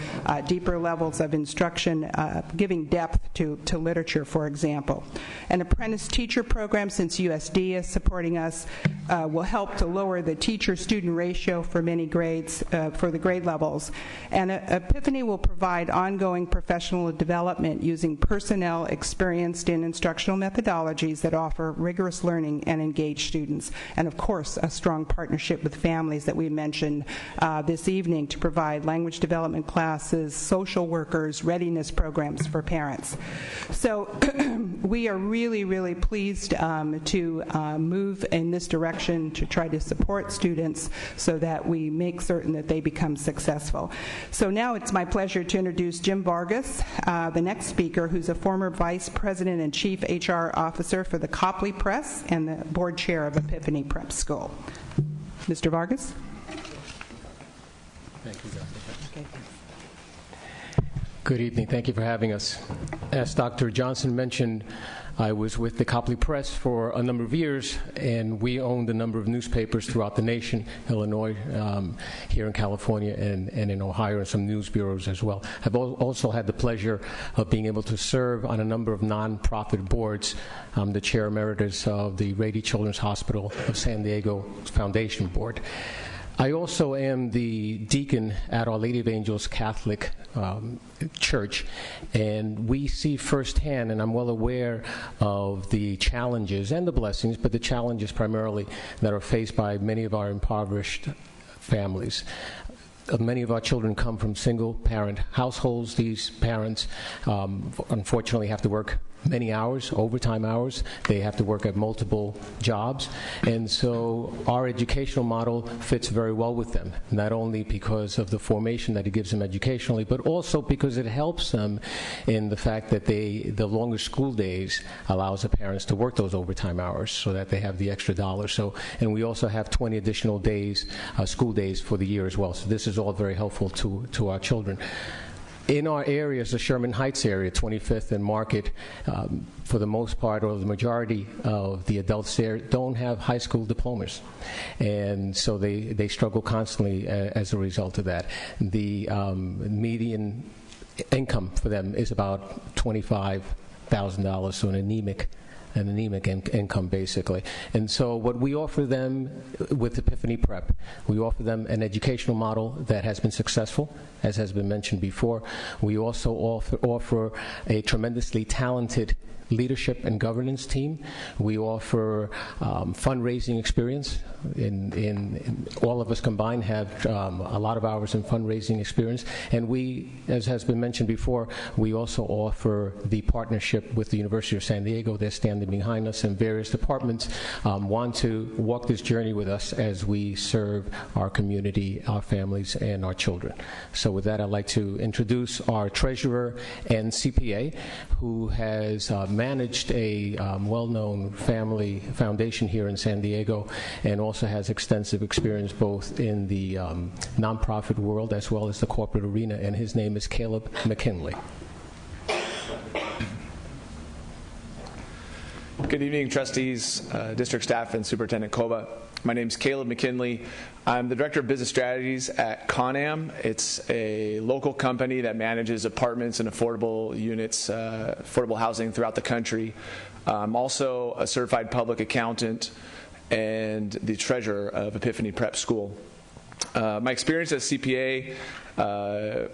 deeper levels of instruction, giving depth to literature, for example. An apprentice teacher program, since USD is supporting us, will help to lower the teacher-student ratio for many grades, for the grade levels. And Epiphany will provide ongoing professional development using personnel experienced in instructional methodologies that offer rigorous learning and engage students. And of course, a strong partnership with families that we mentioned this evening to provide language development classes, social workers, readiness programs for parents. So we are really, really pleased to move in this direction to try to support students so that we make certain that they become successful. So now it's my pleasure to introduce Jim Vargas, the next speaker, who's a former Vice President and Chief HR Officer for the Copley Press and the Board Chair of Epiphany Prep School. Mr. Vargas? Thank you, Dr. Good evening. Thank you for having us. As Dr. Johnson mentioned, I was with the Copley Press for a number of years, and we owned a number of newspapers throughout the nation, Illinois, here in California, and in Ohio, and some news bureaus as well. I've also had the pleasure of being able to serve on a number of nonprofit boards. I'm the chair emeritus of the Rady Children's Hospital of San Diego Foundation Board. I also am the deacon at Our Lady of Angels Catholic Church, and we see firsthand, and I'm well aware of the challenges and the blessings, but the challenges primarily that are faced by many of our impoverished families. Many of our children come from single-parent households. These parents unfortunately have to work many hours, overtime hours. They have to work at multiple jobs. And so our educational model fits very well with them, not only because of the formation that it gives them educationally, but also because it helps them in the fact that the longer school days allows the parents to work those overtime hours so that they have the extra dollars. So, and we also have 20 additional days, school days for the year as well. So this is all very helpful to our children. In our areas, the Sherman Heights area, 25th and Market, for the most part, or the majority of the adults there don't have high school diplomas. And so they struggle constantly as a result of that. The median income for them is about $25,000, so an anemic income, basically. And so what we offer them with Epiphany Prep, we offer them an educational model that has been successful, as has been mentioned before. We also offer a tremendously talented leadership and governance team. We offer fundraising experience. In all of us combined have a lot of hours in fundraising experience. And we, as has been mentioned before, we also offer the partnership with the University of San Diego. They're standing behind us, and various departments want to walk this journey with us as we serve our community, our families, and our children. So with that, I'd like to introduce our treasurer and CPA, who has managed a well-known family foundation here in San Diego, and also has extensive experience both in the nonprofit world as well as the corporate arena, and his name is Caleb McKinley. Good evening, trustees, district staff, and Superintendent Koba. My name is Caleb McKinley. I'm the Director of Business Strategies at ConAm. It's a local company that manages apartments and affordable units, affordable housing throughout the country. I'm also a certified public accountant and the treasurer of Epiphany Prep School. My experience as CPA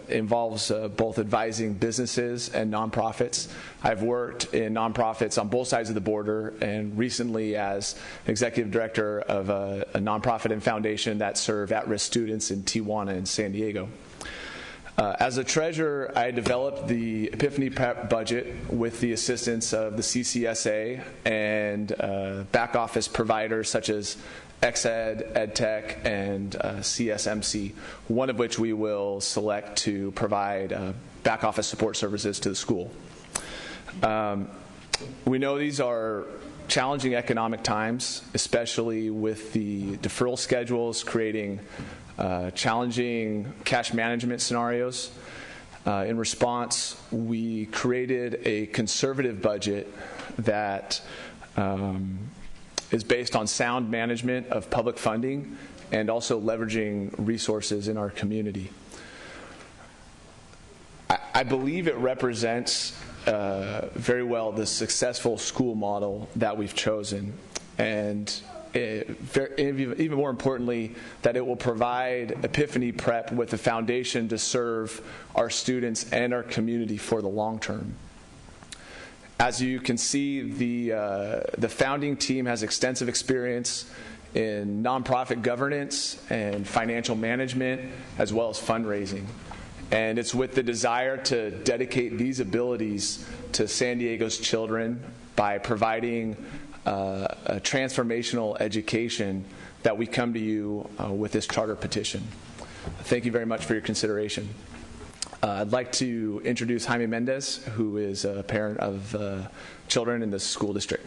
involves both advising businesses and nonprofits. I've worked in nonprofits on both sides of the border, and recently as executive director of a nonprofit and foundation that serve at-risk students in Tijuana and San Diego. As a treasurer, I developed the Epiphany Prep budget with the assistance of the CCSA and back office providers such as XED, EdTech, and CSMC, one of which we will select to provide back office support services to the school. We know these are challenging economic times, especially with the deferral schedules creating challenging cash management scenarios. In response, we created a conservative budget that is based on sound management of public funding and also leveraging resources in our community. I believe it represents very well the successful school model that we've chosen, and even more importantly, that it will provide Epiphany Prep with a foundation to serve our students and our community for the long term. As you can see, the founding team has extensive experience in nonprofit governance and financial management, as well as fundraising. And it's with the desire to dedicate these abilities to San Diego's children by providing a transformational education that we come to you with this charter petition. Thank you very much for your consideration. I'd like to introduce Jaime Mendez, who is a parent of children in the school district.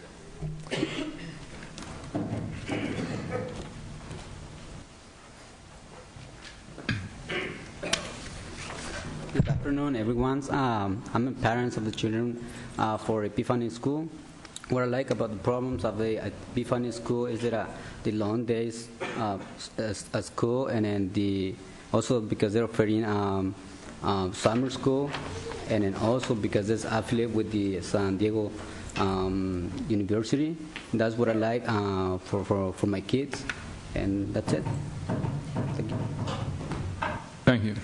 Good afternoon, everyone. I'm a parent of the children for Epiphany School. what I like about the problems of the Be Funny School is that the long days at school, and then also because they're offering summer school, and then also because it's affiliated with the San Diego University. That's what I like for my kids, and that's it. Thank you. Thank you.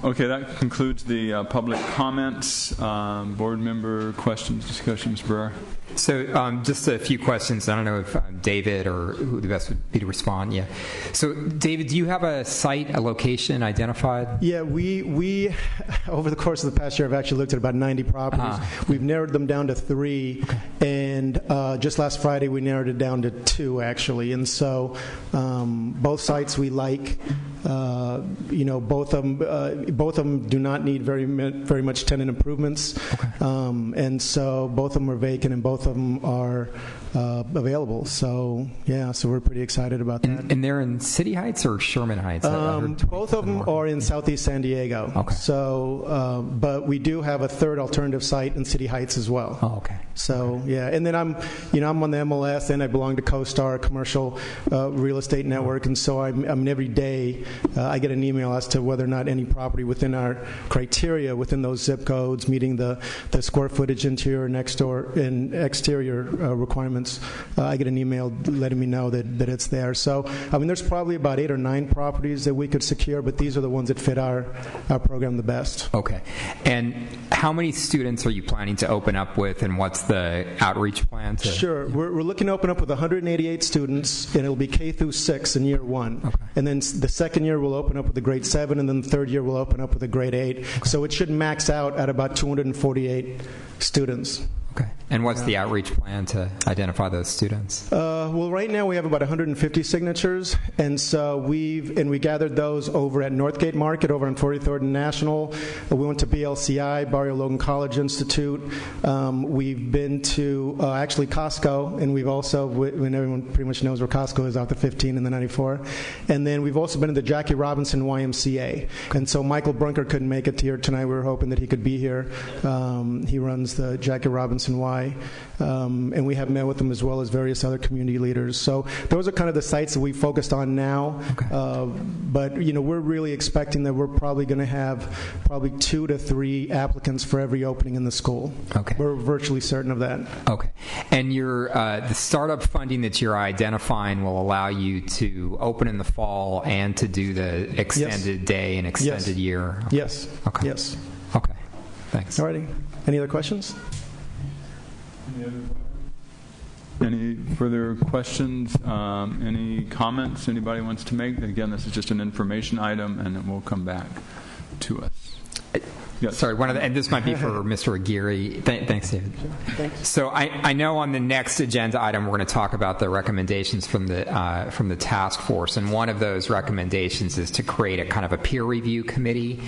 Okay, that concludes the public comments. Board member questions, discussions, Brewer? So just a few questions. I don't know if David or who the best would be to respond. Yeah. So David, do you have a site, a location identified? Yeah, we over the course of the past year have actually looked at about 90 properties. We've narrowed them down to 3, and just last Friday we narrowed it down to 2 actually. And so both sites we like. Both of them do not need very much tenant improvements, and so both of them are vacant and both of them are available. So so we're pretty excited about that. And they're in City Heights or Sherman Heights? Both of them are in Southeast San Diego. Okay. So, but we do have a third alternative site in City Heights as well. Oh, okay. So and then I'm on the MLS, and I belong to CoStar, a commercial real estate network, and so I'm every day I get an email as to whether or not any property within our criteria, within those zip codes, meeting the square footage, interior, next door, and exterior requirements. I get an email letting me know that it's there. So there's probably about 8 or 9 properties that we could secure, but these are the ones that fit our program the best. Okay. And how many students are you planning to open up with, and what's the outreach plan? Sure. We're looking to open up with 188 students, and it'll be K through 6 in year 1. Okay. And then the second year we'll open up with a grade 7, and then the third year we'll open up with a grade 8. Okay. So it should max out at about 248 students. Okay. And what's the outreach plan to identify those students? Well, right now we have about 150 signatures, and so we gathered those over at Northgate Market over on 43rd and National. We went to BLCI, Barrio Logan College Institute. We've been to actually Costco, and we've also, when everyone pretty much knows where Costco is, out the 15 and the 94. And then we've also been to the Jackie Robinson YMCA. And so Michael Brunker couldn't make it here tonight. We were hoping that he could be here. He runs the Jackie Robinson Y. And we have met with them as well as various other community leaders. So those are kind of the sites that we focused on now. Okay. But we're really expecting that we're probably going to have 2 to 3 applicants for every opening in the school. Okay. We're virtually certain of that. Okay. And your the startup funding that you're identifying will allow you to open in the fall and to do the extended day and extended year. Okay. Yes. Okay. Yes. Okay. Thanks. All righty. Any other questions? Any further questions? Any comments anybody wants to make? Again, this is just an information item, and it will come back to us. Yes. Sorry, and this might be for Mr. Aguirre. Thanks, David. Thanks. So I know on the next agenda item we're going to talk about the recommendations from the task force, and one of those recommendations is to create a kind of a peer review committee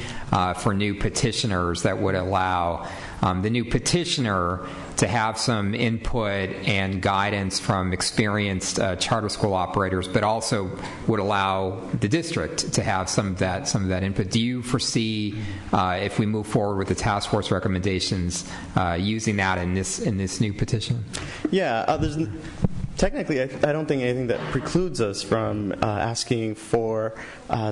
for new petitioners that would allow the new petitioner to have some input and guidance from experienced charter school operators, but also would allow the district to have some of that input. Do you foresee, if we move forward with the task force recommendations, using that in this new petition? Yeah, technically, I don't think anything that precludes us from asking for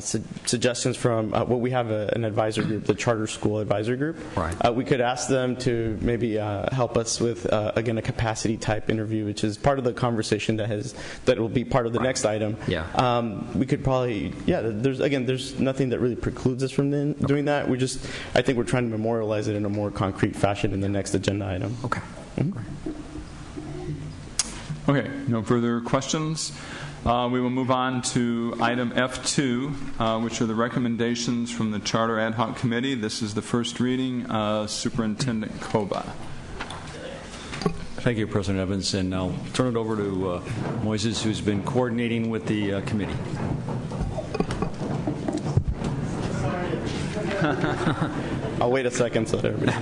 suggestions from what we have an advisory group, the Charter School Advisory Group. Right. We could ask them to maybe help us with again a capacity type interview, which is part of the conversation that will be part of the next item. Yeah. We could probably there's nothing that really precludes us from doing that. I think we're trying to memorialize it in a more concrete fashion in the next agenda item. Okay. Mm-hmm. Okay, no further questions. We will move on to item F2, which are the recommendations from the Charter Ad Hoc Committee. This is the first reading. Superintendent Koba. Thank you, President Evans, and I'll turn it over to Moises, who's been coordinating with the committee. I'll wait a second so that everybody...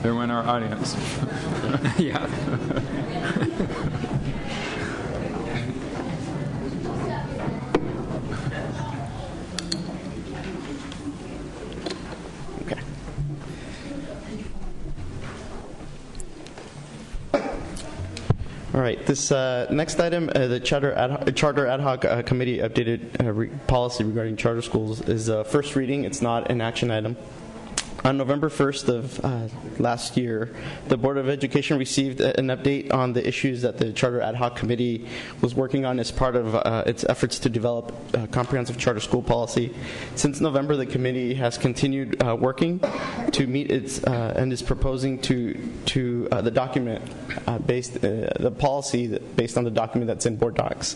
There went our audience. Yeah. All right. This next item, the Charter Ad Hoc Committee updated policy regarding charter schools, is first reading. It's not an action item. On November 1st of last year, the Board of Education received an update on the issues that the Charter Ad Hoc Committee was working on as part of its efforts to develop a comprehensive charter school policy. Since November, the committee has continued working to meet its and is proposing to the document the policy based on the document that's in board docs.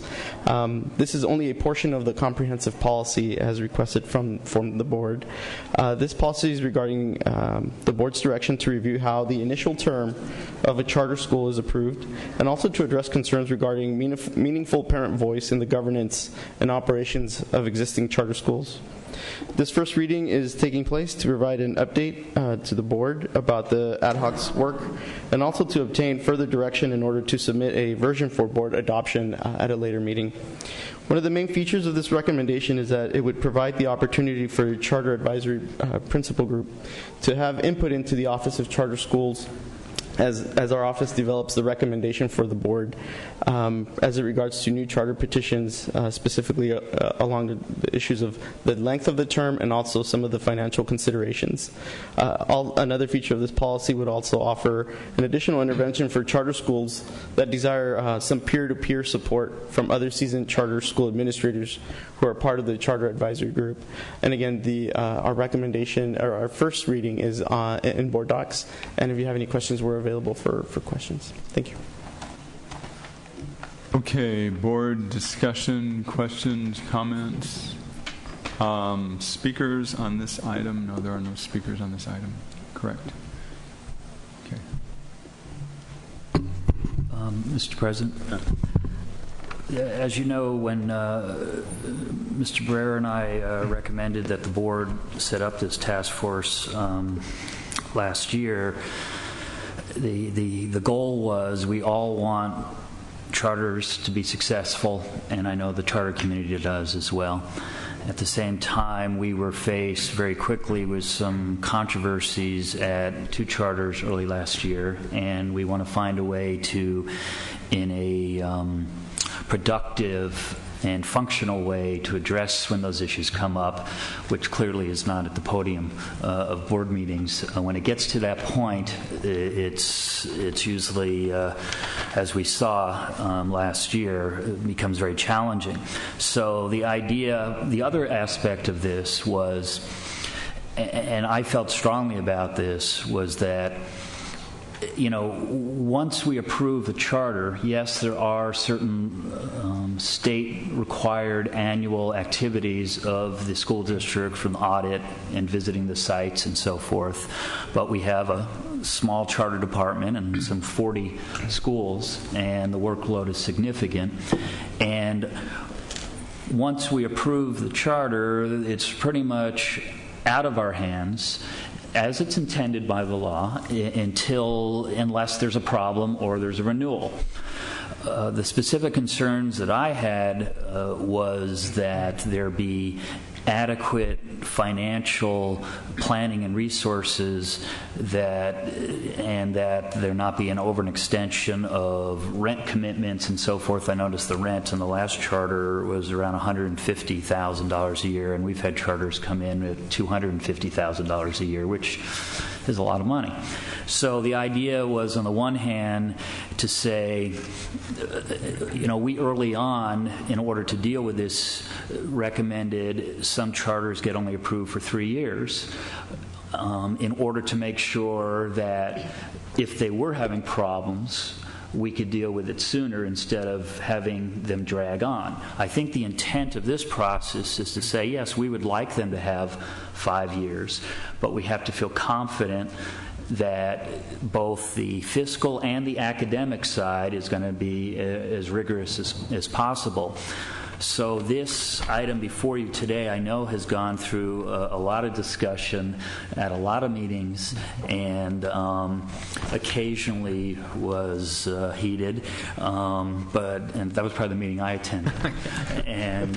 This is only a portion of the comprehensive policy as requested from the board. This policy is regarding the board's direction to review how the initial term of a charter school is approved, and also to address concerns regarding meaningful parent voice in the governance and operations of existing charter schools. This first reading is taking place to provide an update to the board about the ad hoc's work, and also to obtain further direction in order to submit a version for board adoption at a later meeting. One of the main features of this recommendation is that it would provide the opportunity for a charter advisory principal group to have input into the Office of Charter Schools as our office develops the recommendation for the board as it regards to new charter petitions, specifically along the issues of the length of the term and also some of the financial considerations. Another feature of this policy would also offer an additional intervention for charter schools that desire some peer-to-peer support from other seasoned charter school administrators who are part of the charter advisory group. And again, our recommendation, or our first reading, is in board docs. And if you have any questions, we're available for questions. Thank you. Okay, board discussion, questions, comments? Speakers on this item? No, there are no speakers on this item. Correct. Okay. Mr. President, as you know, when Mr. Barrera and I recommended that the board set up this task force last year, the goal was we all want charters to be successful, and I know the charter community does as well. At the same time, we were faced very quickly with some controversies at two charters early last year, and we want to find a way to, in a productive and functional way, to address when those issues come up, which clearly is not at the podium of board meetings. When it gets to that point, it's usually, as we saw last year, it becomes very challenging. So the other aspect of this was, and I felt strongly about this, was that once we approve the charter, yes, there are certain state-required annual activities of the school district, from audit and visiting the sites and so forth, but we have a small charter department and some 40 schools, and the workload is significant. And once we approve the charter, it's pretty much out of our hands, as it's intended by the law, unless there's a problem or there's a renewal. The specific concerns that I had was that there be adequate financial planning and resources, and that there not be an overextension of rent commitments and so forth. I noticed the rent in the last charter was around $150,000 a year, and we've had charters come in at $250,000 a year, which is a lot of money. So the idea was, on the one hand, to say, we early on, in order to deal with this, recommended some charters get only approved for 3 years, in order to make sure that if they were having problems, we could deal with it sooner instead of having them drag on. I think the intent of this process is to say, yes, we would like them to have 5 years, but we have to feel confident that both the fiscal and the academic side is going to be as rigorous as possible. So this item before you today, I know, has gone through a lot of discussion at a lot of meetings, and occasionally was heated, and that was probably the meeting I attended. And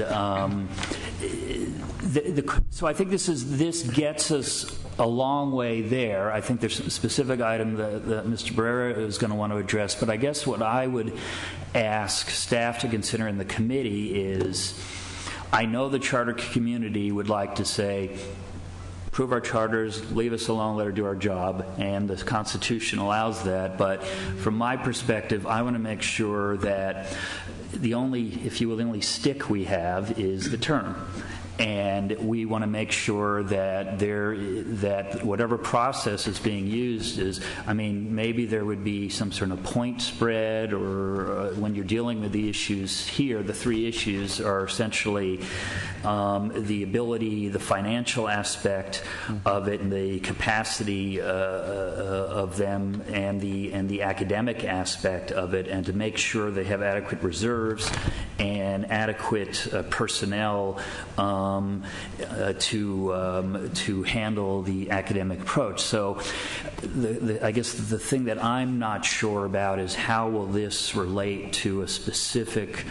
so I think this gets us a long way there. I think there's a specific item that Mr. Barrera is going to want to address, but I guess what I would ask staff to consider in the committee is, I know the charter community would like to say, approve our charters, leave us alone, let her do our job, and the Constitution allows that. But from my perspective, I want to make sure that the only, if you will, the only stick we have is the term. And we want to make sure that that whatever process is being used is, I mean, maybe there would be some sort of point spread, or when you're dealing with the issues here, the three issues are essentially the ability, the financial aspect of it, and the capacity of them, and the academic aspect of it, and to make sure they have adequate reserves and adequate personnel to handle the academic approach. So I guess the thing that I'm not sure about is how will this relate to a specific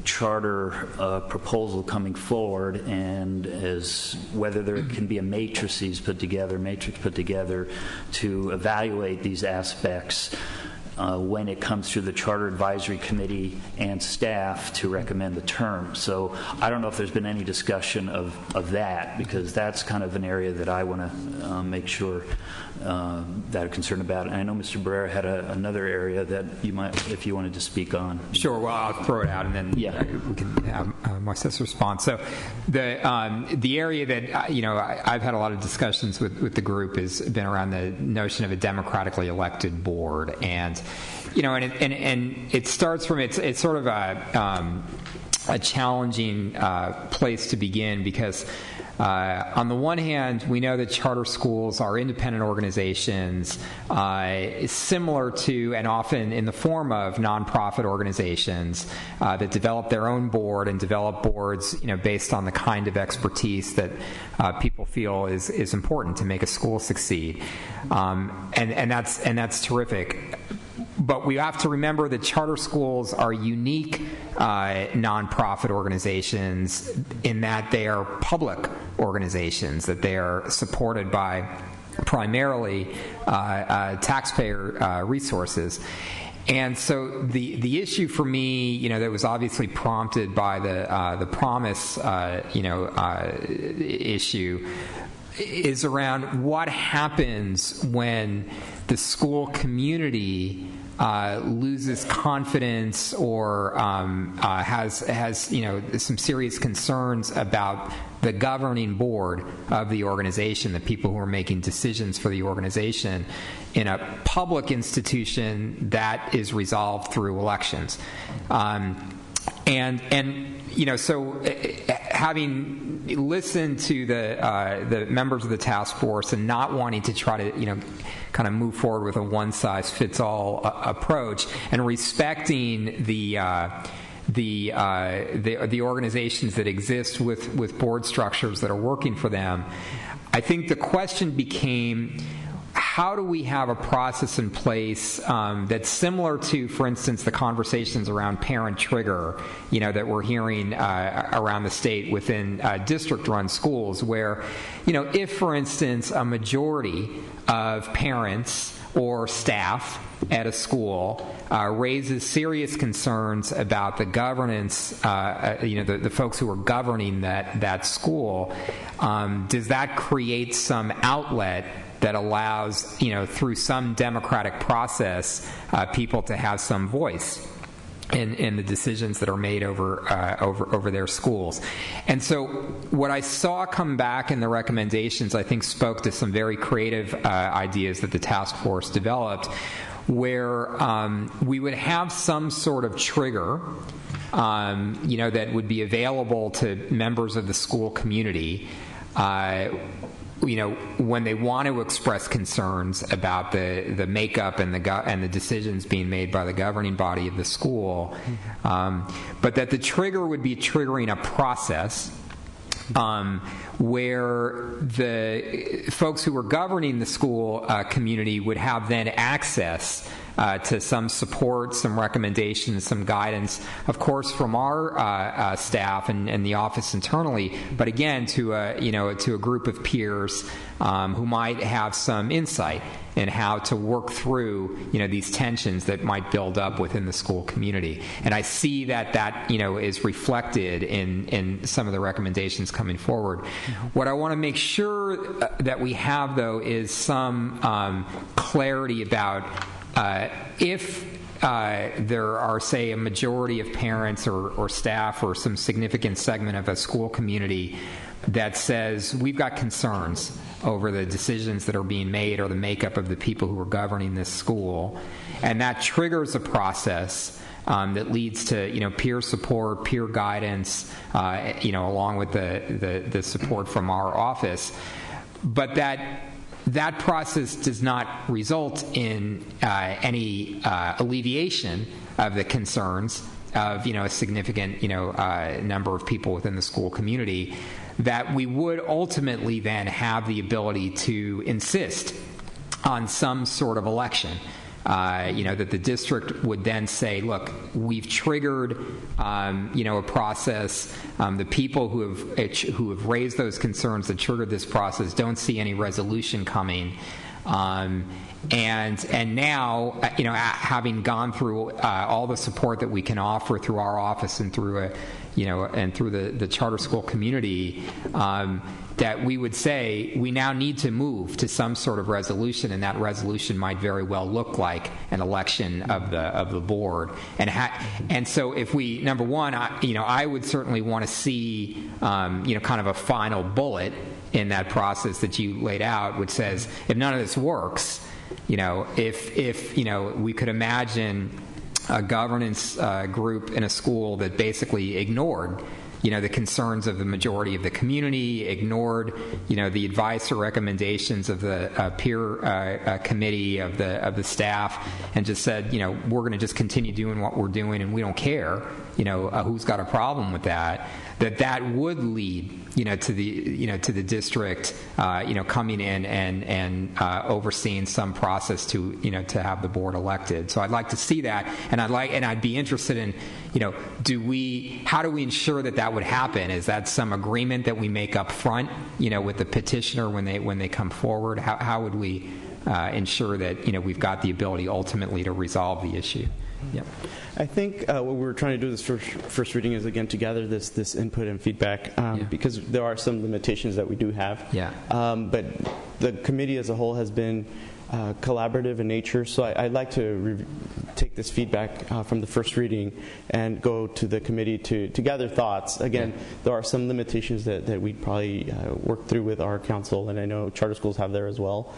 charter proposal coming forward, and as whether there can be a matrix put together to evaluate these aspects when it comes through the Charter Advisory Committee and staff to recommend the term. So I don't know if there's been any discussion of that, because that's kind of an area that I want to make sure that I'm concerned about. And I know Mr. Barrera had another area that you might, if you wanted to speak on. Sure. Well, I'll throw it out, and then we can have Moises respond. So the area that I've had a lot of discussions with the group has been around the notion of a democratically elected board, and and it starts from it's sort of a challenging place to begin, because on the one hand, we know that charter schools are independent organizations, similar to and often in the form of nonprofit organizations that develop their own board and develop boards, based on the kind of expertise that people feel is important to make a school succeed, and that's terrific. But we have to remember that charter schools are unique nonprofit organizations in that they are public organizations, that they are supported by primarily taxpayer resources. And so the issue for me, that was obviously prompted by the promise, issue, is around what happens when the school community loses confidence or has some serious concerns about the governing board of the organization, the people who are making decisions for the organization, in a public institution that is resolved through elections. So having listened to the members of the task force and not wanting to try to, kind of move forward with a one-size-fits-all approach, and respecting the organizations that exist with board structures that are working for them, I think the question became, how do we have a process in place that's similar to, for instance, the conversations around parent trigger, that we're hearing around the state within district-run schools, where, if, for instance, a majority of parents or staff at a school raises serious concerns about the governance, the folks who are governing that school, does that create some outlet that allows, through some democratic process, people to have some voice in the decisions that are made over their schools? And so what I saw come back in the recommendations, I think, spoke to some very creative ideas that the task force developed, where we would have some sort of trigger that would be available to members of the school community when they want to express concerns about the makeup and the decisions being made by the governing body of the school, but that the trigger would be triggering a process where the folks who were governing the school community would have then access to some support, some recommendations, some guidance, of course, from our staff and the office internally, but again, to a group of peers who might have some insight in how to work through, these tensions that might build up within the school community. And I see that is reflected in some of the recommendations coming forward. What I want to make sure that we have, though, is some clarity about if there are, say, a majority of parents or staff or some significant segment of a school community that says we've got concerns over the decisions that are being made or the makeup of the people who are governing this school, and that triggers a process that leads to peer support, peer guidance, along with the support from our office, but that process does not result in any alleviation of the concerns of a significant number of people within the school community, that we would ultimately then have the ability to insist on some sort of election. That the district would then say, look, we've triggered, a process. The people who have raised those concerns that triggered this process don't see any resolution coming. And now, having gone through all the support that we can offer through our office and through the charter school community, that we would say we now need to move to some sort of resolution, and that resolution might very well look like an election of the board. And so, if we, number one, I would certainly want to see kind of a final bullet in that process that you laid out, which says if none of this works, if we could imagine a governance group in a school that basically ignored the concerns of the majority of the community, ignored the advice or recommendations of the peer committee of the staff, and just said we're going to just continue doing what we're doing and we don't care who's got a problem with that. That would lead to the district coming in and overseeing some process to have the board elected. So I'd like to see that, and I'd be interested in how do we ensure that would happen? Is that some agreement that we make up front with the petitioner when they come forward? How would we ensure that we've got the ability ultimately to resolve the issue? Yeah. I think what we're trying to do this first reading is, again, to gather this input and feedback, because there are some limitations that we do have. Yeah. But the committee as a whole has been collaborative in nature, so I'd like to take this feedback from the first reading and go to the committee to gather thoughts. Again, there are some limitations that we'd probably work through with our council, and I know charter schools have there as well.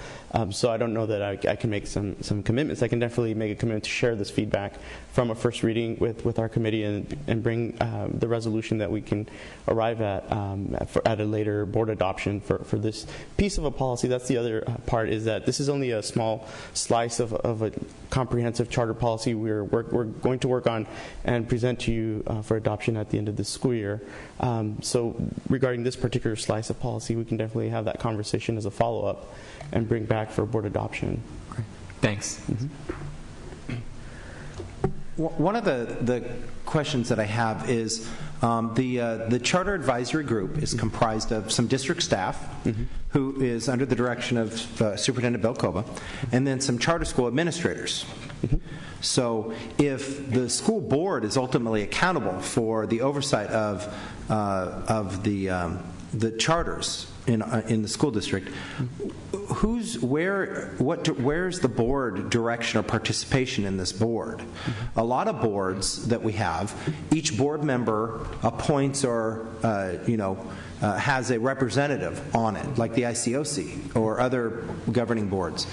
So I don't know that I can make some commitments. I can definitely make a commitment to share this feedback from a first reading with our committee and bring the resolution that we can arrive at a later board adoption for this piece of a policy. That's the other part, is that this is only a small slice of a comprehensive charter policy we're going to work on and present to you for adoption at the end of this school year. So regarding this particular slice of policy, we can definitely have that conversation as a follow-up and bring back for board adoption. Great. Thanks. Mm-hmm. One of the questions that I have is the Charter Advisory Group is comprised of some district staff, who is under the direction of Superintendent Bill Koba, and then some charter school administrators. So if the school board is ultimately accountable for the oversight of the charters in the school district, where's the board direction or participation in this board? A lot of boards that we have, each board member appoints or has a representative on it, like the ICOC or other governing boards.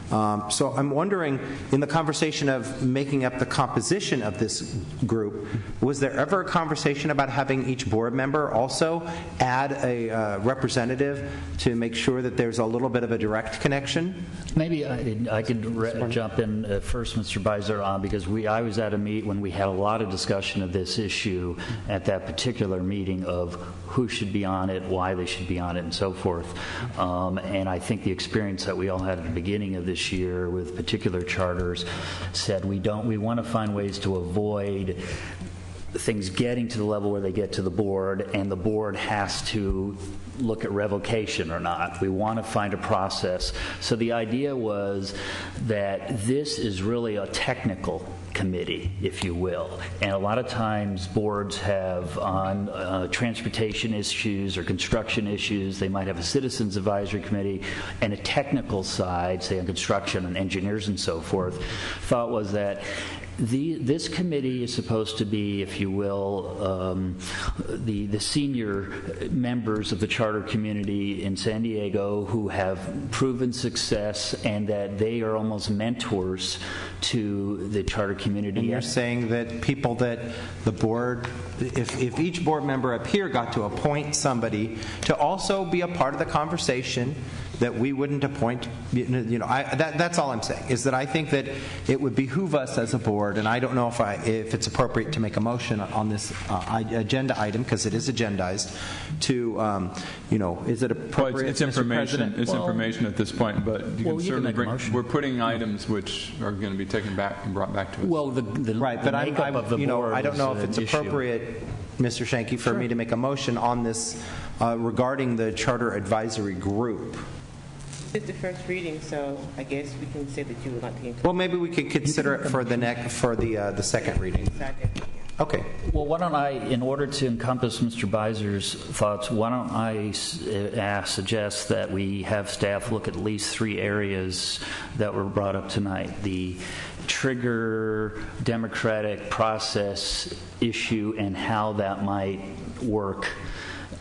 So I'm wondering, in the conversation of making up the composition of this group, was there ever a conversation about having each board member also add a representative to make sure that there's a little bit of a direct connection? Maybe I could jump in first, Mr. Beiser, because I was at a meet when we had a lot of discussion of this issue at that particular meeting of who should be on it, why they should be on it, and so forth. And I think the experience that we all had at the beginning of this year with particular charters said we want to find ways to avoid things getting to the level where they get to the board and the board has to look at revocation or not. We want to find a process. So the idea was that this is really a technical committee, if you will. And a lot of times boards have on transportation issues or construction issues, they might have a citizens advisory committee, and a technical side, say on construction and engineers and so forth. Thought was that this committee is supposed to be, if you will, the senior members of the charter community in San Diego who have proven success, and that they are almost mentors to the charter community. And you're saying that people that the board, if each board member up here got to appoint somebody to also be a part of the conversation, that we wouldn't appoint, that's all I'm saying, is that I think that it would behoove us as a board, and I don't know if it's appropriate to make a motion on this agenda item, because it is agendized, to, is it appropriate, well, it's information. It's information at this point, but you can certainly bring, we're putting items which are going to be taken back and brought back to us. Well, right, but makeup of the board I don't know if it's appropriate, Mr. Shanky, for me to make a motion on this regarding the Charter Advisory Group. It's the first reading, so I guess we can say that you would like to include. Well, maybe we could consider it for the second reading. Okay. Well, why don't I, in order to encompass Mr. Beiser's thoughts, why don't I suggest that we have staff look at least 3 areas that were brought up tonight: the trigger democratic process issue and how that might work.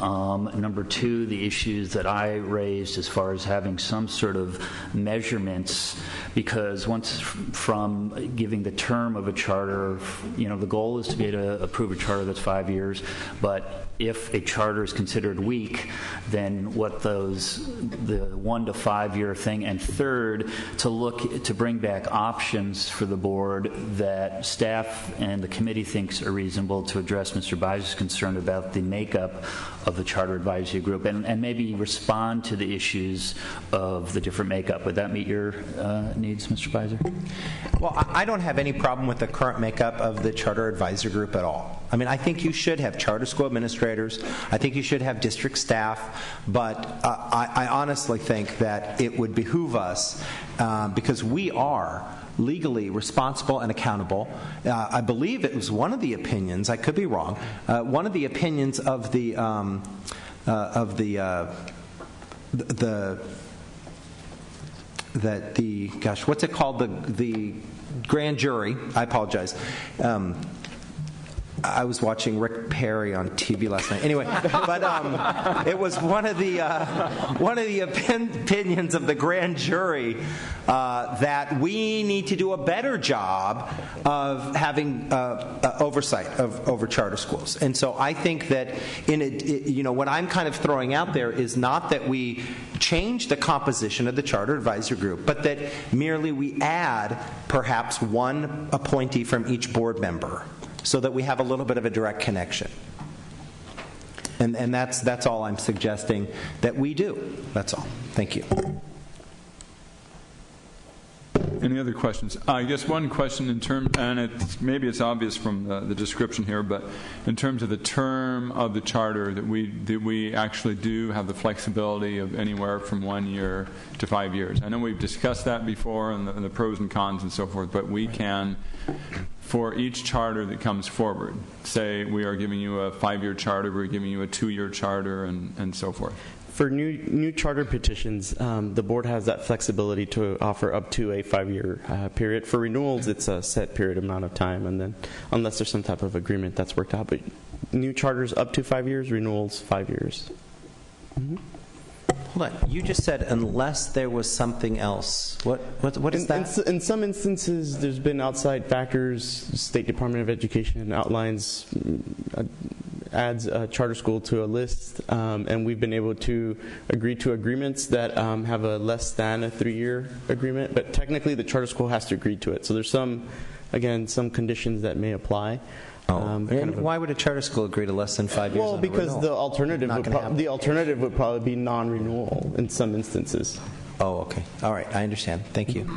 Number 2, the issues that I raised as far as having some sort of measurements, because once from giving the term of a charter, the goal is to be able to approve a charter that's 5 years, but if a charter is considered weak, then what the 1 to 5 year thing, and third, to bring back options for the board that staff and the committee thinks are reasonable to address Mr. Beiser's concern about the makeup of the Charter Advisory Group, and maybe respond to the issues of the different makeup. Would that meet your needs, Mr. Beiser? Well, I don't have any problem with the current makeup of the Charter Advisory Group at all. I mean, I think you should have charter school administrators. I think you should have district staff. But I honestly think that it would behoove us, because we are legally responsible and accountable. I believe it was one of the opinions, I could be wrong, one of the opinions of the what's it called, the grand jury, I apologize, I was watching Rick Perry on TV last night. Anyway, but it was one of the opinions of the grand jury that we need to do a better job of having oversight over charter schools. And so I think that what I'm kind of throwing out there is not that we change the composition of the Charter Advisory Group, but that merely we add perhaps one appointee from each board member, so that we have a little bit of a direct connection. And that's all I'm suggesting that we do. That's all. Thank you. Any other questions? I guess one question in terms, and maybe it's obvious from the description here, but in terms of the term of the charter, that we actually do have the flexibility of anywhere from 1 year to 5 years. I know we've discussed that before, and the pros and cons and so forth, but we can, for each charter that comes forward, say we are giving you a 5-year charter, we're giving you a 2-year charter, and so forth. For new charter petitions, the board has that flexibility to offer up to a 5-year period. For renewals, it's a set period amount of time, and then unless there's some type of agreement that's worked out. But new charters up to 5 years, renewals 5 years. Mm-hmm. Hold on. You just said unless there was something else. What is that? In some instances, there's been outside factors. State Department of Education outlines adds a charter school to a list, and we've been able to agree to agreements that have a less than a 3-year agreement, but technically the charter school has to agree to it. So there's some conditions that may apply. And why would a charter school agree to less than 5 years? Well, because the alternative would probably be non-renewal in some instances. Oh, okay. All right, I understand. Thank you.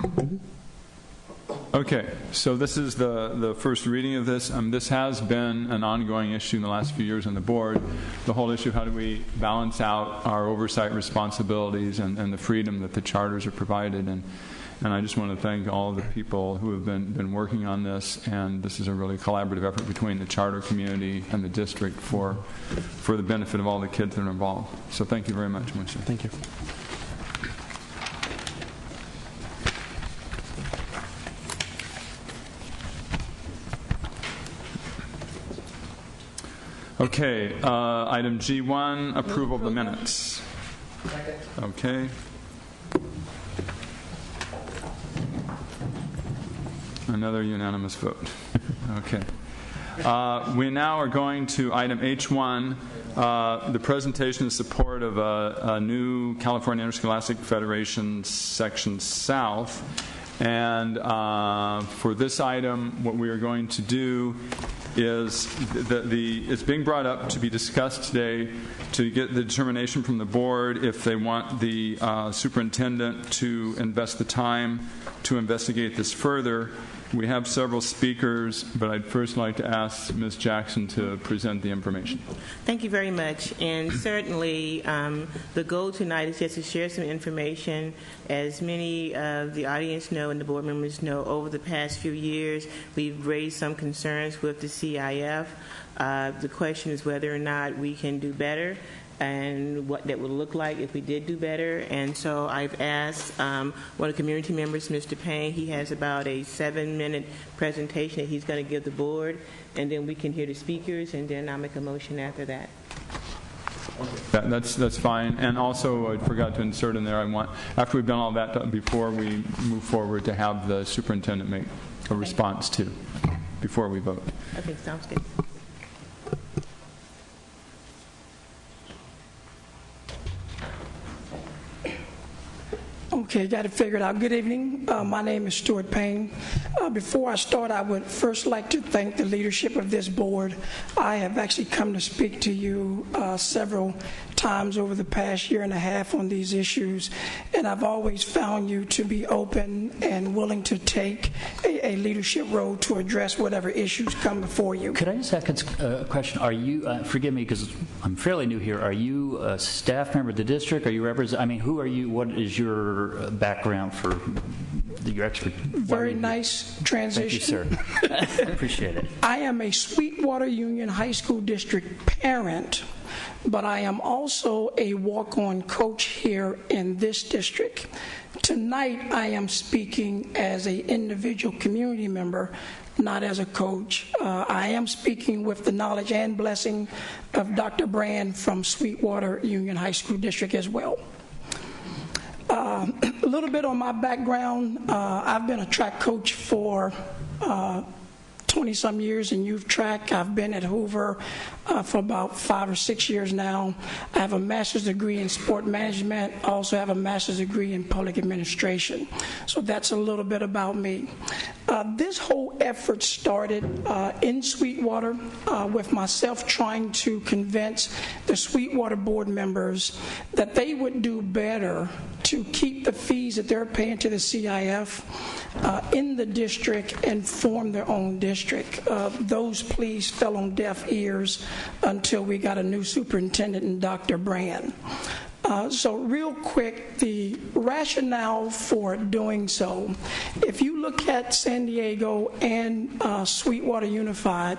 Okay, so this is the first reading of this. This has been an ongoing issue in the last few years on the board. The whole issue of how do we balance out our oversight responsibilities and the freedom that the charters are provided. And I just want to thank all of the people who have been working on this. And this is a really collaborative effort between the charter community and the district for the benefit of all the kids that are involved. So thank you very much, Moishe. Thank you. Okay, item G1, approval of the minutes. Okay. Another unanimous vote. Okay. We now are going to item H1, the presentation in support of a new California Interscholastic Federation Section South. And for this item, what we are going to do is it's being brought up to be discussed today to get the determination from the board if they want the superintendent to invest the time to investigate this further. We have several speakers, but I'd first like to ask Ms. Jackson to present the information. Thank you very much. And certainly the goal tonight is just to share some information. As many of the audience know and the board members know, over the past few years, we've raised some concerns with the CIF. The question is whether or not we can do better and what that would look like if we did do better. And so I've asked one of the community members, Mr. Payne, he has about a 7-minute presentation that he's going to give the board, and then we can hear the speakers, and then I'll make a motion after that. That's fine. And also, I forgot to insert in there, I want, after we've done all that, before we move forward, to have the superintendent make a response to, before we vote. Okay, sounds good. Okay, got it figured out. Good evening. My name is Stuart Payne. Before I start, I would first like to thank the leadership of this board. I have actually come to speak to you several times over the past year and a half on these issues, and I've always found you to be open and willing to take a leadership role to address whatever issues come before you. Could I just ask a question? Are you, forgive me because I'm fairly new here, are you a staff member of the district? Are you who are you? What is your background for your expert? Very nice transition. Thank you, sir. I appreciate it. I am a Sweetwater Union High School District parent, but I am also a walk-on coach here in this district. Tonight, I am speaking as an individual community member, not as a coach. I am speaking with the knowledge and blessing of Dr. Brand from Sweetwater Union High School District as well. A little bit on my background. I've been a track coach for 20-some years in youth track. I've been at Hoover for about 5 or 6 years now. I have a master's degree in sport management. I also have a master's degree in public administration. So that's a little bit about me. This whole effort started in Sweetwater with myself trying to convince the Sweetwater board members that they would do better to keep the fees that they're paying to the CIF in the district and form their own district. Those pleas fell on deaf ears until we got a new superintendent in Dr. Brand. So real quick, the rationale for doing so, if you look at San Diego and Sweetwater Unified,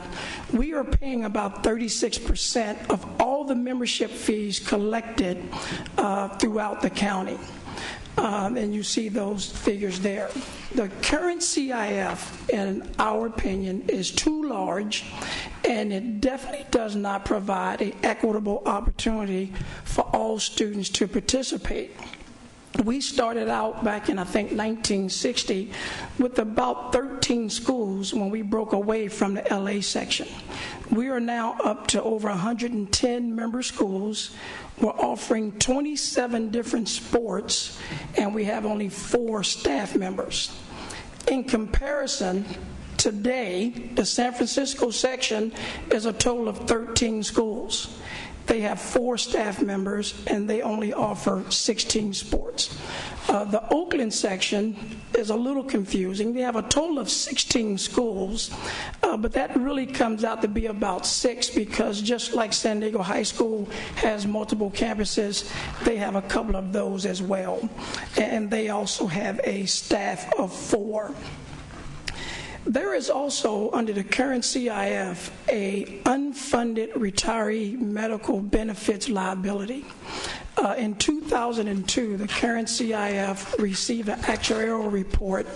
we are paying about 36% of all the membership fees collected throughout the county. And you see those figures there. The current CIF, in our opinion, is too large, and it definitely does not provide an equitable opportunity for all students to participate. We started out back in, I think, 1960 with about 13 schools when we broke away from the LA section. We are now up to over 110 member schools. We're offering 27 different sports, and we have only 4 staff members. In comparison, today, the San Francisco section is a total of 13 schools. They have 4 staff members, and they only offer 16 sports. The Oakland section is a little confusing. They have a total of 16 schools, but that really comes out to be about 6 because just like San Diego High School has multiple campuses, they have a couple of those as well. And they also have a staff of 4. There is also, under the current CIF, a unfunded retiree medical benefits liability. In 2002, the current CIF received an actuarial report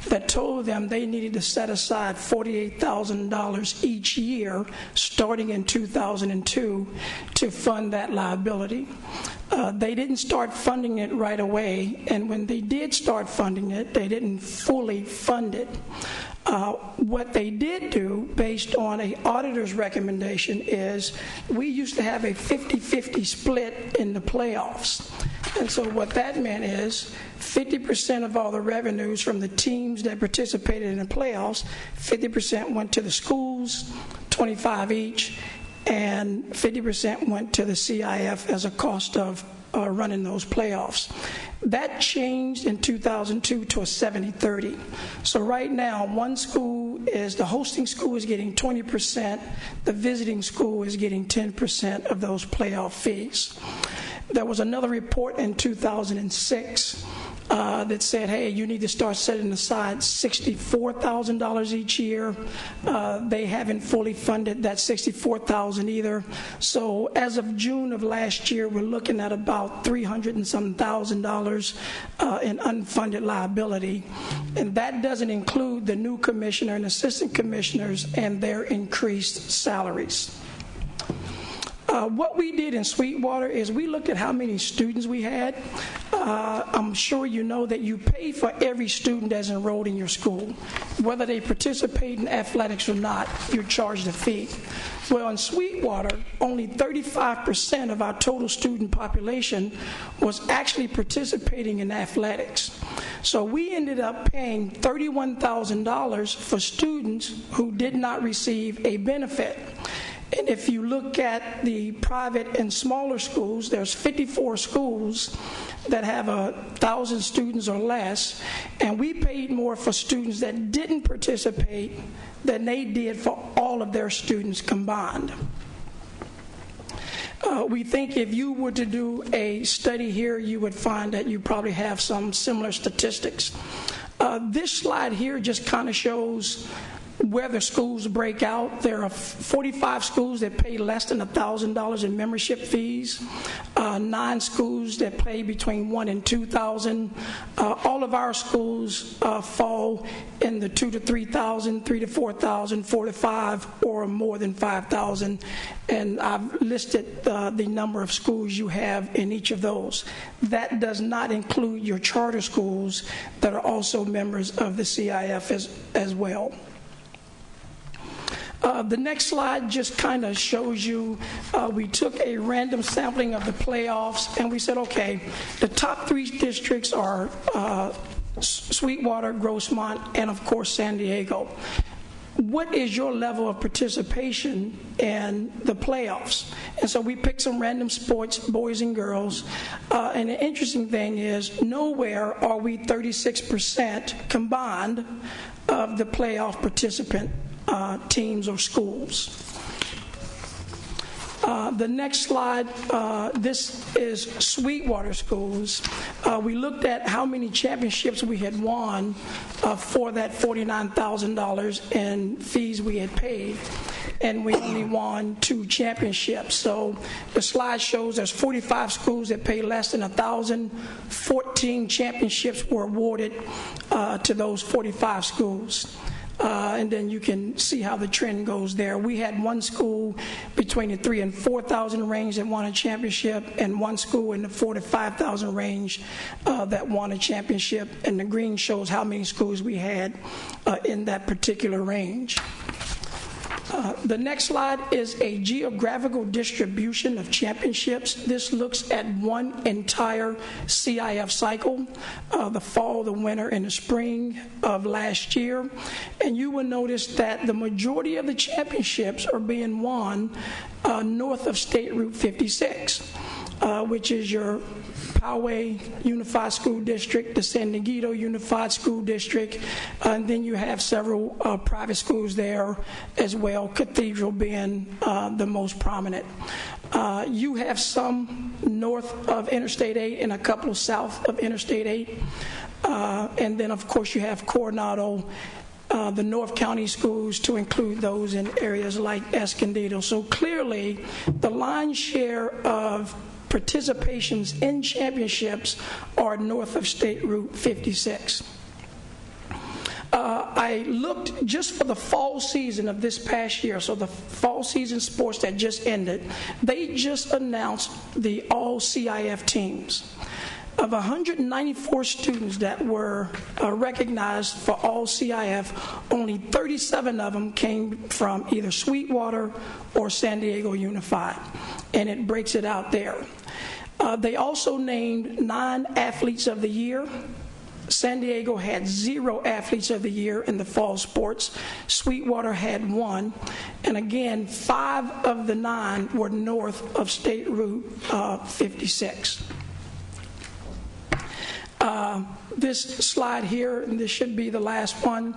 that told them they needed to set aside $48,000 each year starting in 2002 to fund that liability. They didn't start funding it right away, and when they did start funding it, they didn't fully fund it. What they did do, based on an auditor's recommendation, is we used to have a 50-50 split in the playoffs. And so what that meant is 50% of all the revenues from the teams that participated in the playoffs, 50% went to the schools, 25 each, and 50% went to the CIF as a cost of running those playoffs. That changed in 2002 to a 70-30. So right now, one school is, the hosting school is getting 20%, the visiting school is getting 10% of those playoff fees. There was another report in 2006 that said, hey, you need to start setting aside $64,000 each year. They haven't fully funded that $64,000 either. So as of June of last year, we're looking at about $300,000 and some in unfunded liability. And that doesn't include the new commissioner and assistant commissioners and their increased salaries. What we did in Sweetwater is we looked at how many students we had. I'm sure you know that you pay for every student that's enrolled in your school. Whether they participate in athletics or not, you're charged a fee. Well, in Sweetwater, only 35% of our total student population was actually participating in athletics. So we ended up paying $31,000 for students who did not receive a benefit. And if you look at the private and smaller schools, there's 54 schools that have 1,000 students or less, and we paid more for students that didn't participate than they did for all of their students combined. We think if you were to do a study here, you would find that you probably have some similar statistics. This slide here just kind of shows where the schools break out. There are 45 schools that pay less than $1,000 in membership fees, 9 schools that pay between $1,000 and $2,000. All of our schools fall in the $2,000 to $3,000, $3,000 to $4,000, $4,000 to $5,000, or more than $5,000. And I've listed the number of schools you have in each of those. That does not include your charter schools that are also members of the CIF as well. The next slide just kind of shows you, we took a random sampling of the playoffs, and we said, okay, the top 3 districts are Sweetwater, Grossmont, and of course San Diego. What is your level of participation in the playoffs? And so we picked some random sports, boys and girls. And the interesting thing is, nowhere are we 36% combined of the playoff participant teams or schools. The next slide, this is Sweetwater schools. We looked at how many championships we had won for that $49,000 in fees we had paid, and we only won 2 championships. So the slide shows there's 45 schools that pay less than $1,000. 14 championships were awarded to those 45 schools. and then you can see how the trend goes there. We had one school between the 3,000 and 4,000 range that won a championship, and one school in the 4,000 to 5,000 range that won a championship, and the green shows how many schools we had in that particular range. The next slide is a geographical distribution of championships. This looks at one entire CIF cycle, the fall, the winter, and the spring of last year. And you will notice that the majority of the championships are being won north of State Route 56, which is your Poway Unified School District, the San Diego Unified School District, and then you have several private schools there as well, Cathedral being the most prominent. You have some north of Interstate 8 and a couple south of Interstate 8. And then, of course, you have Coronado, the North County schools, to include those in areas like Escondido. So clearly, the lion's share of participations in championships are north of State Route 56. I looked just for the fall season of this past year, so the fall season sports that just ended. They just announced the all CIF teams. Of 194 students that were recognized for all CIF, only 37 of them came from either Sweetwater or San Diego Unified, and it breaks it out there. They also named 9 athletes of the year. San Diego had 0 athletes of the year in the fall sports. Sweetwater had 1. And again, 5 of the 9 were north of State Route 56. This slide here, and this should be the last one.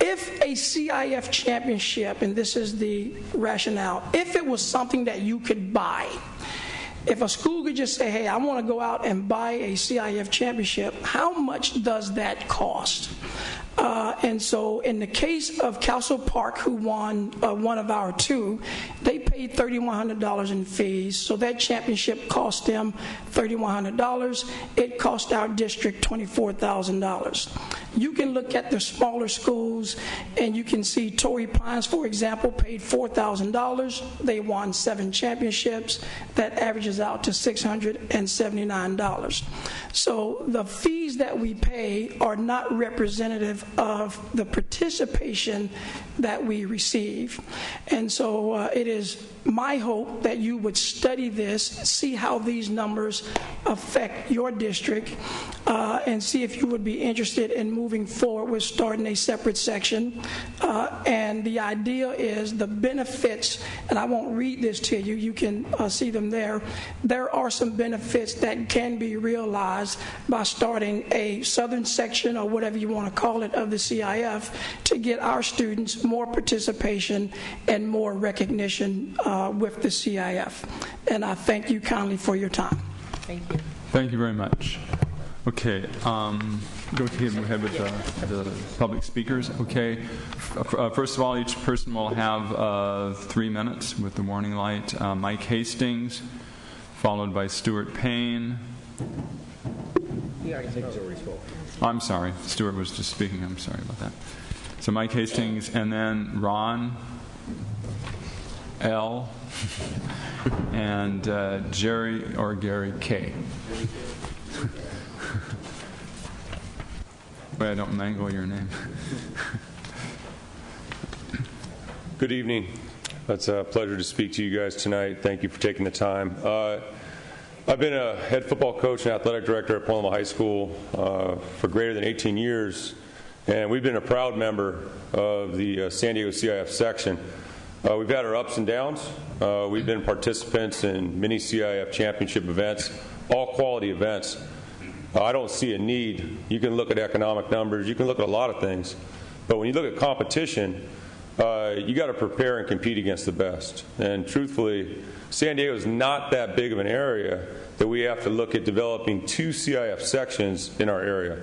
If a CIF championship, and this is the rationale, if it was something that you could buy, if a school could just say, hey, I want to go out and buy a CIF championship, how much does that cost? And so in the case of Castle Park, who won one of our 2, they paid $3,100 in fees. So that championship cost them $3,100. It cost our district $24,000. You can look at the smaller schools, and you can see Torrey Pines, for example, paid $4,000. They won 7 championships. That averages out to $679. So the fees that we pay are not representative of the participation that we receive. And so it is my hope that you would study this, see how these numbers affect your district, and see if you would be interested in moving forward with starting a separate section. And the idea is the benefits, and I won't read this to you, you can see them there. There are some benefits that can be realized by starting a southern section, or whatever you want to call it, of the CIF to get our students more participation and more recognition with the CIF. And I thank you kindly for your time. Thank you. Thank you very much. Okay, go ahead with the public speakers. Okay, first of all, each person will have 3 minutes with the warning light. Mike Hastings, followed by Stuart Payne. I'm sorry, Stuart was just speaking. I'm sorry about that. So Mike Hastings, and then Ron L. and Jerry or Gary K. Wait, I don't mangle your name. Good evening. It's a pleasure to speak to you guys tonight. Thank you for taking the time. I've been a head football coach and athletic director at Point Loma High School for greater than 18 years, and we've been a proud member of the San Diego CIF section. We've had our ups and downs. We've been participants in many CIF championship events, all quality events. I don't see a need. You can look at economic numbers. You can look at a lot of things. But when you look at competition, you got to prepare and compete against the best. And truthfully, San Diego is not that big of an area that we have to look at developing 2 CIF sections in our area.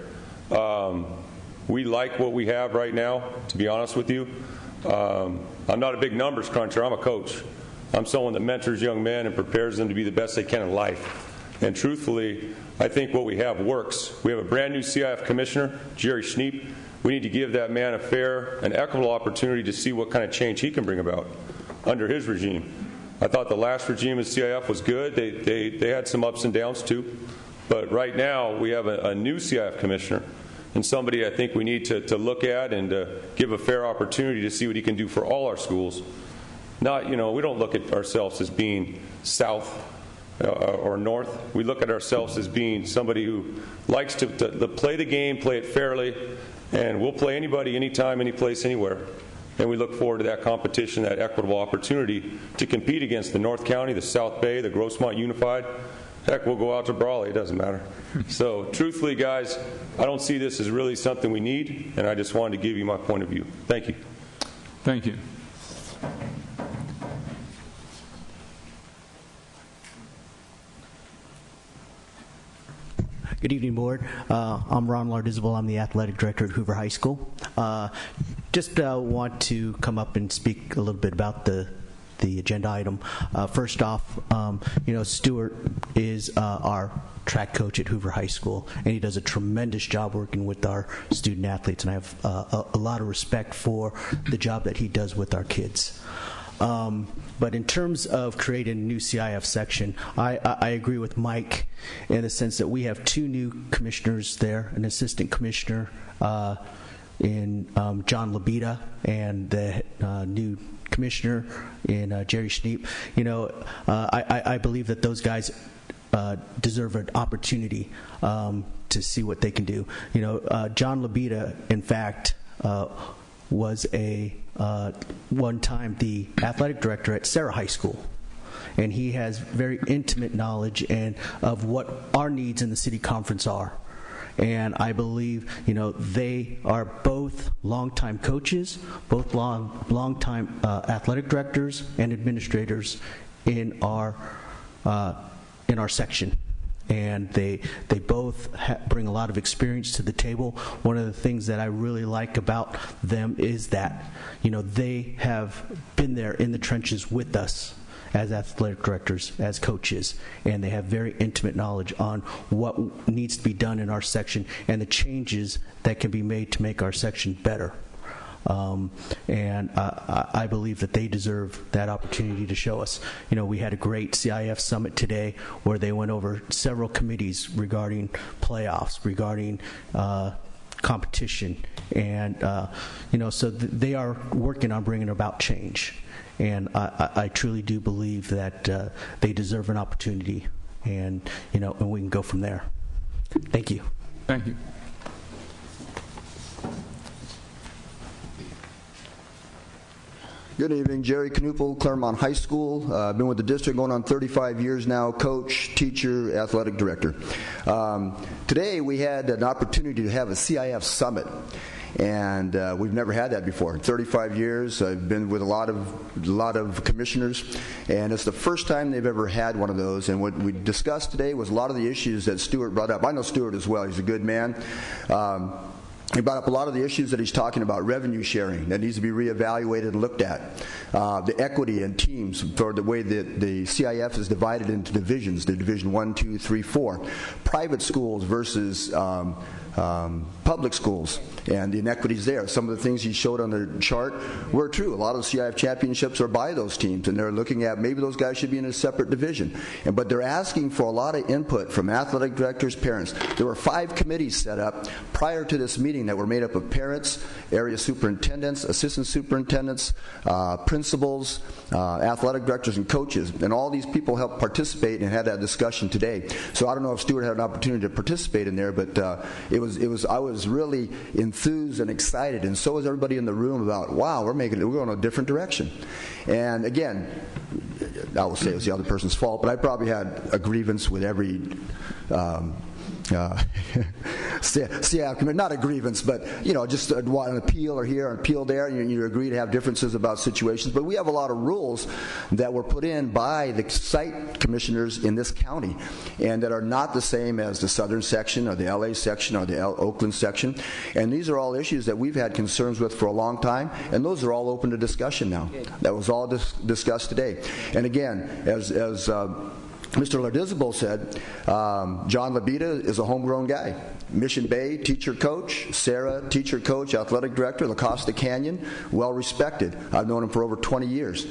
We like what we have right now, to be honest with you. I'm not a big numbers cruncher. I'm a coach. I'm someone that mentors young men and prepares them to be the best they can in life. And truthfully, I think what we have works. We have a brand new CIF commissioner, Jerry Schneep. We need to give that man a fair and equitable opportunity to see what kind of change he can bring about under his regime. I thought the last regime of CIF was good. They had some ups and downs too. But right now we have a new CIF commissioner and somebody I think we need to look at and give a fair opportunity to see what he can do for all our schools. Not, we don't look at ourselves as being south or north. We look at ourselves as being somebody who likes to play the game, play it fairly, and we'll play anybody, anytime, any place, anywhere. And we look forward to that competition, that equitable opportunity to compete against the North County, the South Bay, the Grossmont Unified. Heck, we'll go out to Brawley. It doesn't matter. So, truthfully, guys, I don't see this as really something we need, and I just wanted to give you my point of view. Thank you. Thank you. Good evening, Board. I'm Ron Lardizabal. I'm the athletic director at Hoover High School. Just want to come up and speak a little bit about the agenda item. First off, Stuart is our track coach at Hoover High School, and he does a tremendous job working with our student athletes, and I have a lot of respect for the job that he does with our kids. But in terms of creating a new CIF section, I agree with Mike in the sense that we have two new commissioners there, an assistant commissioner in John Labita and the new commissioner in Jerry Schneep. I believe that those guys deserve an opportunity to see what they can do. John Labita, in fact, was one time the athletic director at Sarah High School, and he has very intimate knowledge of what our needs in the city conference are. And I believe they are both longtime coaches, both longtime athletic directors and administrators in our section. And they both bring a lot of experience to the table. One of the things that I really like about them is that, they have been there in the trenches with us as athletic directors, as coaches, and they have very intimate knowledge on what needs to be done in our section and the changes that can be made to make our section better. And I believe that they deserve that opportunity to show us. We had a great CIF summit today where they went over several committees regarding playoffs, regarding competition, and so they are working on bringing about change. And I truly do believe that they deserve an opportunity, and and we can go from there. Thank you. Thank you. Good evening, Jerry Knuppel, Claremont High School. I've been with the district going on 35 years now, coach, teacher, athletic director. Today we had an opportunity to have a CIF summit, and we've never had that before. In 35 years, I've been with a lot of commissioners, and it's the first time they've ever had one of those. And what we discussed today was a lot of the issues that Stuart brought up. I know Stuart as well. He's a good man. He brought up a lot of the issues that he's talking about, revenue sharing, that needs to be reevaluated and looked at, the equity in teams for the way that the CIF is divided into divisions, the Division 1, 2, 3, 4, private schools versus public schools, and the inequities there. Some of the things he showed on the chart were true. A lot of the CIF championships are by those teams, and they're looking at maybe those guys should be in a separate division. But they're asking for a lot of input from athletic directors, parents. There were 5 committees set up prior to this meeting that were made up of parents, area superintendents, assistant superintendents, principals, athletic directors, and coaches. And all these people helped participate and had that discussion today. So I don't know if Stuart had an opportunity to participate in there, but I was really enthused and excited, and so was everybody in the room about, wow, we're going a different direction. And again, I will say it was the other person's fault, but I probably had a grievance with every not a grievance, but just an appeal or here, an appeal there, and you agree to have differences about situations. But we have a lot of rules that were put in by the site commissioners in this county, and that are not the same as the southern section or the LA section or the Oakland section. And these are all issues that we've had concerns with for a long time, and those are all open to discussion now. That was all discussed today. And again, as Mr. Lardizabal said, John Labita is a homegrown guy. Mission Bay, teacher coach. Sarah, teacher coach, athletic director, La Costa Canyon, well respected. I've known him for over 20 years.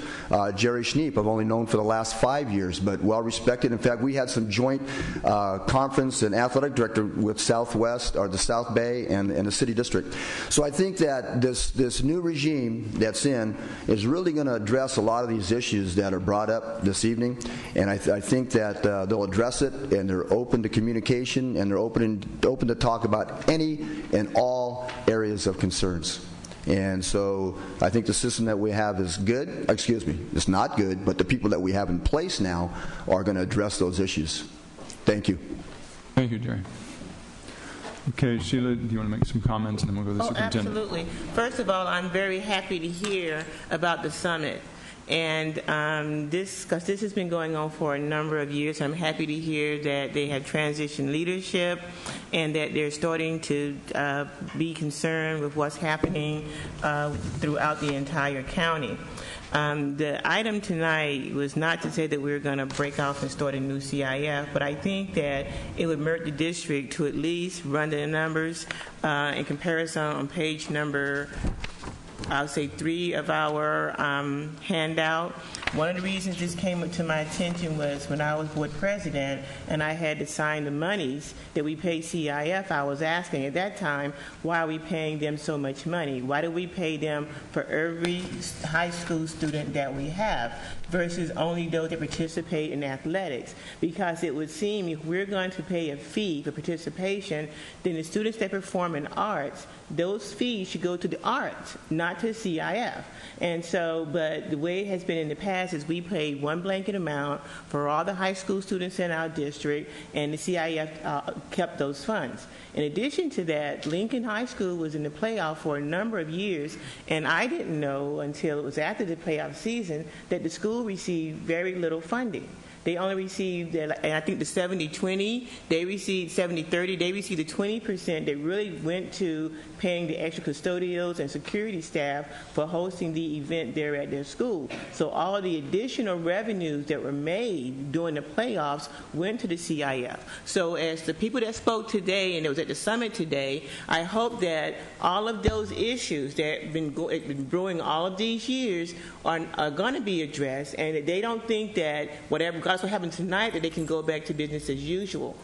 Jerry Schneep, I've only known for the last 5 years, but well respected. In fact, we had some joint conference and athletic director with Southwest, or the South Bay, and the city district. So I think that this new regime that's in is really going to address a lot of these issues that are brought up this evening, and I think that they'll address it, and they're open to communication, and they're open to talk about any and all areas of concerns. And so I think the system that we have is good. Excuse me, it's not good, but the people that we have in place now are going to address those issues. Thank you. Thank you, Jerry. Okay, Sheila, do you want to make some comments, and then we'll go to the superintendent? Absolutely. First of all, I'm very happy to hear about the summit. And because this has been going on for a number of years, I'm happy to hear that they have transitioned leadership and that they're starting to be concerned with what's happening throughout the entire county. The item tonight was not to say that we were going to break off and start a new CIF, but I think that it would merit the district to at least run the numbers in comparison on page number, I'll say 3 of our handout. One of the reasons this came to my attention was when I was board president and I had to sign the monies that we pay CIF, I was asking at that time, why are we paying them so much money? Why do we pay them for every high school student that we have versus only those that participate in athletics? Because it would seem if we're going to pay a fee for participation, then the students that perform in arts, those fees should go to the arts, not to CIF. And so, but the way it has been in the past is we paid one blanket amount for all the high school students in our district, and the CIF kept those funds. In addition to that, Lincoln High School was in the playoff for a number of years, and I didn't know until it was after the playoff season that the school received very little funding. They only received, and I think the 70-20, they received 70-30, they received the 20% that really went to paying the extra custodials and security staff for hosting the event there at their school. So all of the additional revenues that were made during the playoffs went to the CIF. So as the people that spoke today, and it was at the summit today, I hope that all of those issues that have been brewing all of these years are going to be addressed, and that they don't think that whatever what happened tonight, that they can go back to business as usual.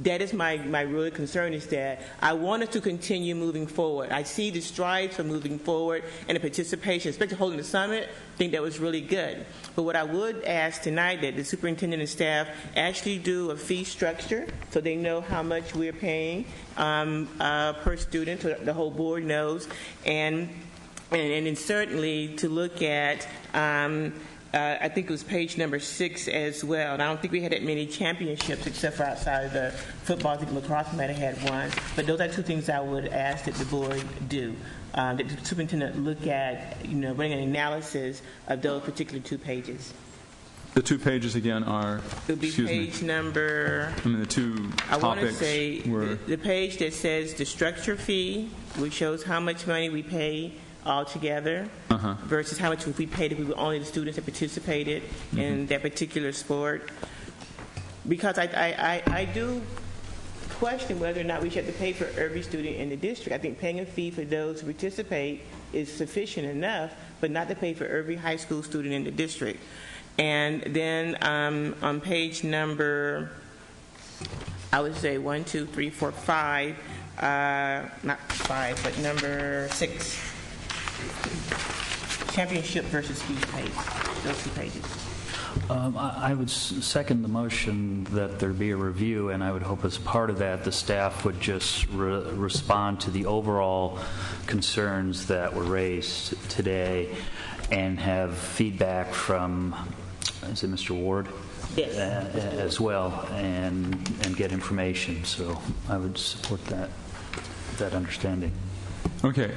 That is my real concern, is that I want us to continue moving forward. I see the strides for moving forward and the participation, especially holding the summit. I think that was really good. But what I would ask tonight, that the superintendent and staff actually do a fee structure so they know how much we're paying per student, so the whole board knows, and then certainly to look at I think it was page number 6 as well. And I don't think we had that many championships except for outside of the football. I think lacrosse might have had one. But those are 2 things I would ask that the board do. That the superintendent look at, running an analysis of those particular 2 pages. The 2 pages again are, it would be page number, the 2 topics I want to say the page that says the structure fee, which shows how much money we pay altogether versus how much we paid if we were only the students that participated in that particular sport. Because I do question whether or not we should have to pay for every student in the district. I think paying a fee for those who participate is sufficient enough, but not to pay for every high school student in the district. And then on page number, I would say 1, 2, 3, 4, 5, not 5, but number 6. Championship versus fee page, those 2 pages. I would second the motion that there be a review, and I would hope as part of that the staff would just respond to the overall concerns that were raised today and have feedback from, is it Mr. Ward? Yes. As well, and get information. So I would support that understanding. Okay,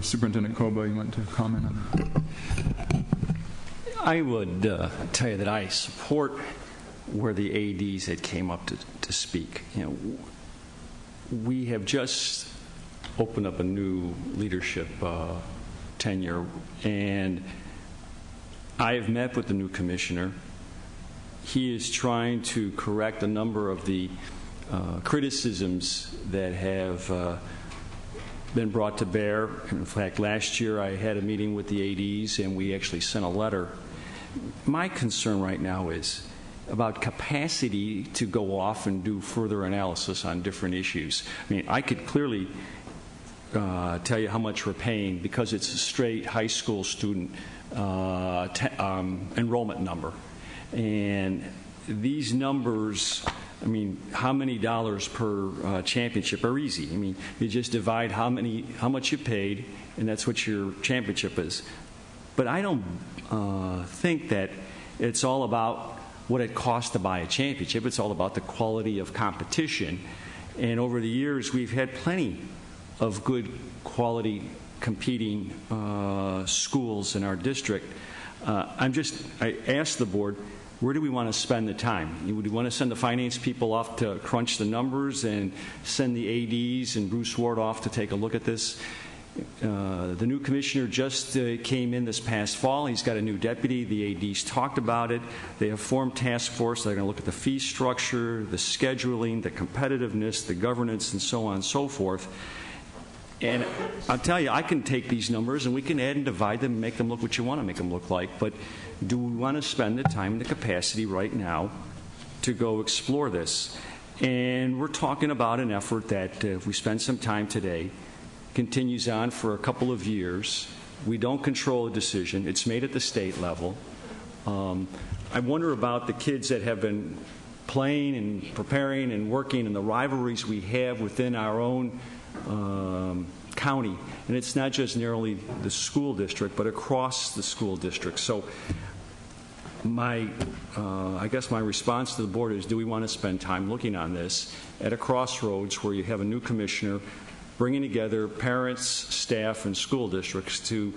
Superintendent Koba, you want to comment on that? I would tell you that I support where the ADs had came up to speak. We have just opened up a new leadership tenure, and I have met with the new commissioner. He is trying to correct a number of the criticisms that have been brought to bear. In fact, last year I had a meeting with the ADs and we actually sent a letter. My concern right now is about capacity to go off and do further analysis on different issues. I mean, I could clearly tell you how much we're paying because it's a straight high school student enrollment number. And these numbers, I mean, how many dollars per championship are easy. I mean, you just divide how much you paid, and that's what your championship is. But I don't think that it's all about what it costs to buy a championship. It's all about the quality of competition. And over the years, we've had plenty of good quality competing schools in our district. I asked the board, where do we want to spend the time? Would we want to send the finance people off to crunch the numbers and send the ADs and Bruce Ward off to take a look at this? The new commissioner just came in this past fall. He's got a new deputy. The ADs talked about it. They have formed task force. They're going to look at the fee structure, the scheduling, the competitiveness, the governance, and so on and so forth. And I'll tell you, I can take these numbers and we can add and divide them and make them look what you want to make them look like. But do we want to spend the time and the capacity right now to go explore this? And we're talking about an effort that if we spend some time today, continues on for a couple of years. We don't control the decision. It's made at the state level. I wonder about the kids that have been playing and preparing and working and the rivalries we have within our own county. And it's not just narrowly the school district, but across the school district. So I guess my response to the board is, do we want to spend time looking on this at a crossroads where you have a new commissioner bringing together parents, staff, and school districts to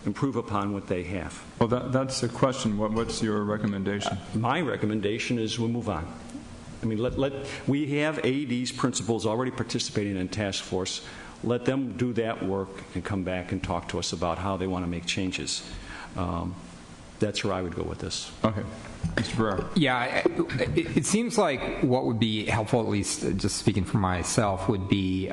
improve upon what they have? Well, that's the question. What's your recommendation? My recommendation is we move on. I mean, we have ADs, principals already participating in task force. Let them do that work and come back and talk to us about how they want to make changes. That's where I would go with this. Okay. Mr. Barrera. Yeah, it seems like what would be helpful, at least just speaking for myself, would be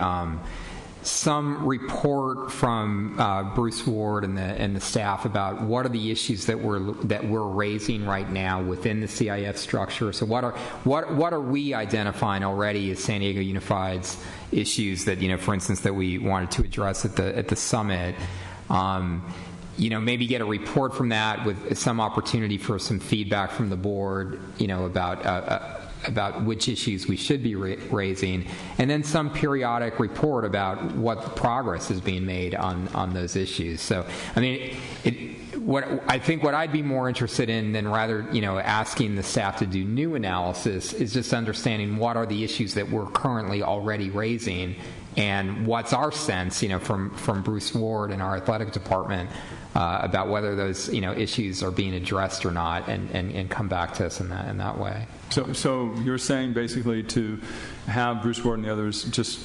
some report from Bruce Ward and the staff about what are the issues that we're raising right now within the CIF structure. So what are we identifying already as San Diego Unified's issues that, for instance, that we wanted to address at the summit? Maybe get a report from that with some opportunity for some feedback from the board, about which issues we should be raising, and then some periodic report about what progress is being made on those issues. So, I mean, what I'd be more interested in than rather, asking the staff to do new analysis is just understanding what are the issues that we're currently already raising, and what's our sense, from Bruce Ward and our athletic department about whether those, issues are being addressed or not, and come back to us in that way. So you're saying basically to have Bruce Ward and the others just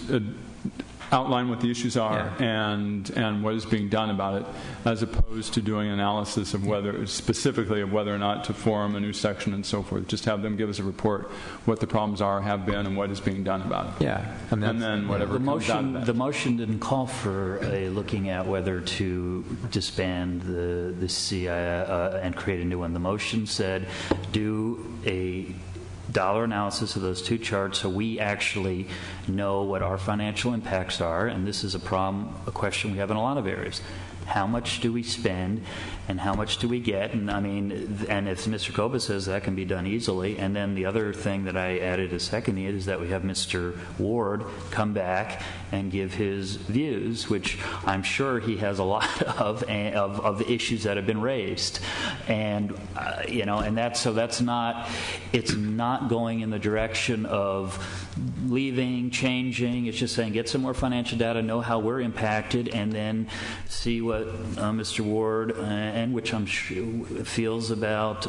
outline what the issues are and what is being done about it, as opposed to doing analysis of whether or not to form a new section and so forth. Just have them give us a report what the problems are, have been, and what is being done about it. Yeah, and then whatever comes out of that. The motion didn't call for looking at whether to disband the CIF and create a new one. The motion said do a dollar analysis of those two charts so we actually know what our financial impacts are, and this is a question we have in a lot of areas. How much do we spend and how much do we get? And and if Mr. Koba says that can be done easily, and then the other thing that I added as seconding it is that we have Mr. Ward come back and give his views, which I'm sure he has a lot of the issues that have been raised, and that's not, it's not going in the direction of leaving, changing. It's just saying get some more financial data, know how we're impacted, and then see what Mr. Ward and which I'm sure feels about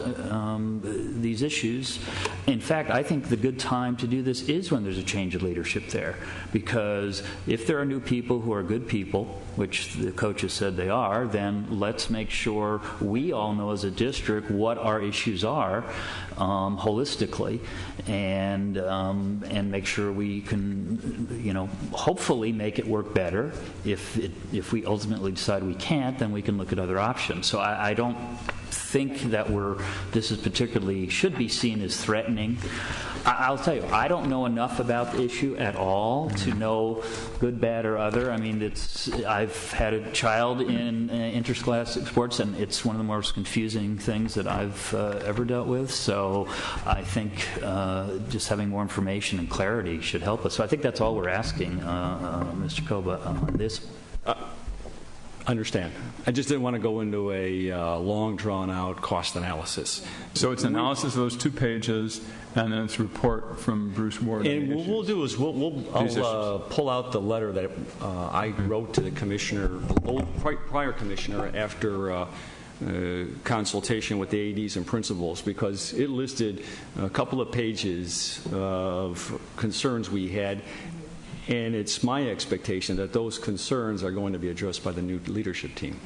these issues. In fact, I think the good time to do this is when there's a change of leadership there, because if there are new people who are good people, which the coaches said they are, then let's make sure we all know as a district what our issues are holistically, and make sure we can, hopefully make it work better. If we ultimately decide we can't, then we can look at other options. So I don't think that this is particularly should be seen as threatening. I'll tell you, I don't know enough about the issue at all to know good, bad, or other. I mean, I've had a child in interscholastic sports, and it's one of the most confusing things that I've ever dealt with. So I think just having more information and clarity should help us. So I think that's all we're asking, Mr. Koba, on this. Understand. I just didn't want to go into a long, drawn-out cost analysis. So it's analysis of those 2 pages, and then it's a report from Bruce Ward. And what we'll do is I'll pull out the letter that I wrote to the commissioner, the prior commissioner, after consultation with the ADs and principals, because it listed a couple of pages of concerns we had. And it's my expectation that those concerns are going to be addressed by the new leadership team.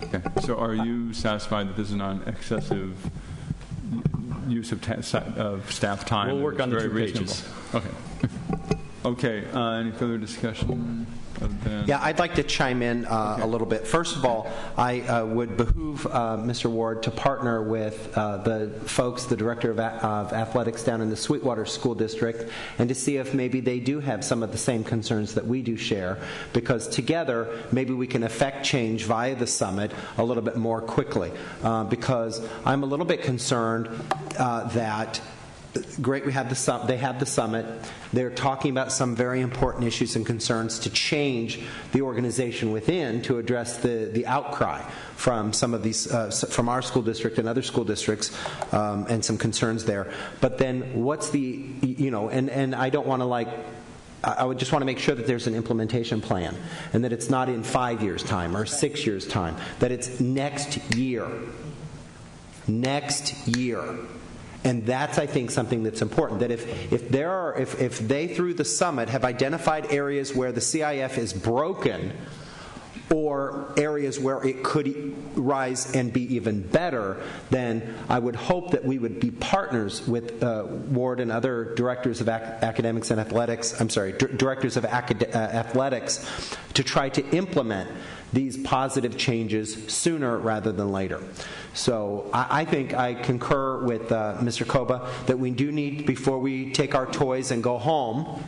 Okay. So are you satisfied that this is not an excessive use of staff time? We'll work on the 2 reasonable? pages. Okay. Okay. Any further discussion? Yeah, I'd like to chime in a little bit. First of all, I would behoove Mr. Ward to partner with the folks, the director of athletics down in the Sweetwater School District, and to see if maybe they do have some of the same concerns that we do share, because together maybe we can affect change via the summit a little bit more quickly. Because I'm a little bit concerned that great, they have the summit. They're talking about some very important issues and concerns to change the organization within to address the outcry from some of these, from our school district and other school districts, and some concerns there. But then what's the, and I don't want to I would just want to make sure that there's an implementation plan, and that it's not in 5 years' time or 6 years' time, that it's next year. Next year. And that's, I think, something that's important. That if they through the summit have identified areas where the CIF is broken, or areas where it could rise and be even better, then I would hope that we would be partners with Ward and other directors of academics and athletics. Directors of athletics, to try to implement these positive changes sooner rather than later. So I think I concur with Mr. Koba that we do need, before we take our toys and go home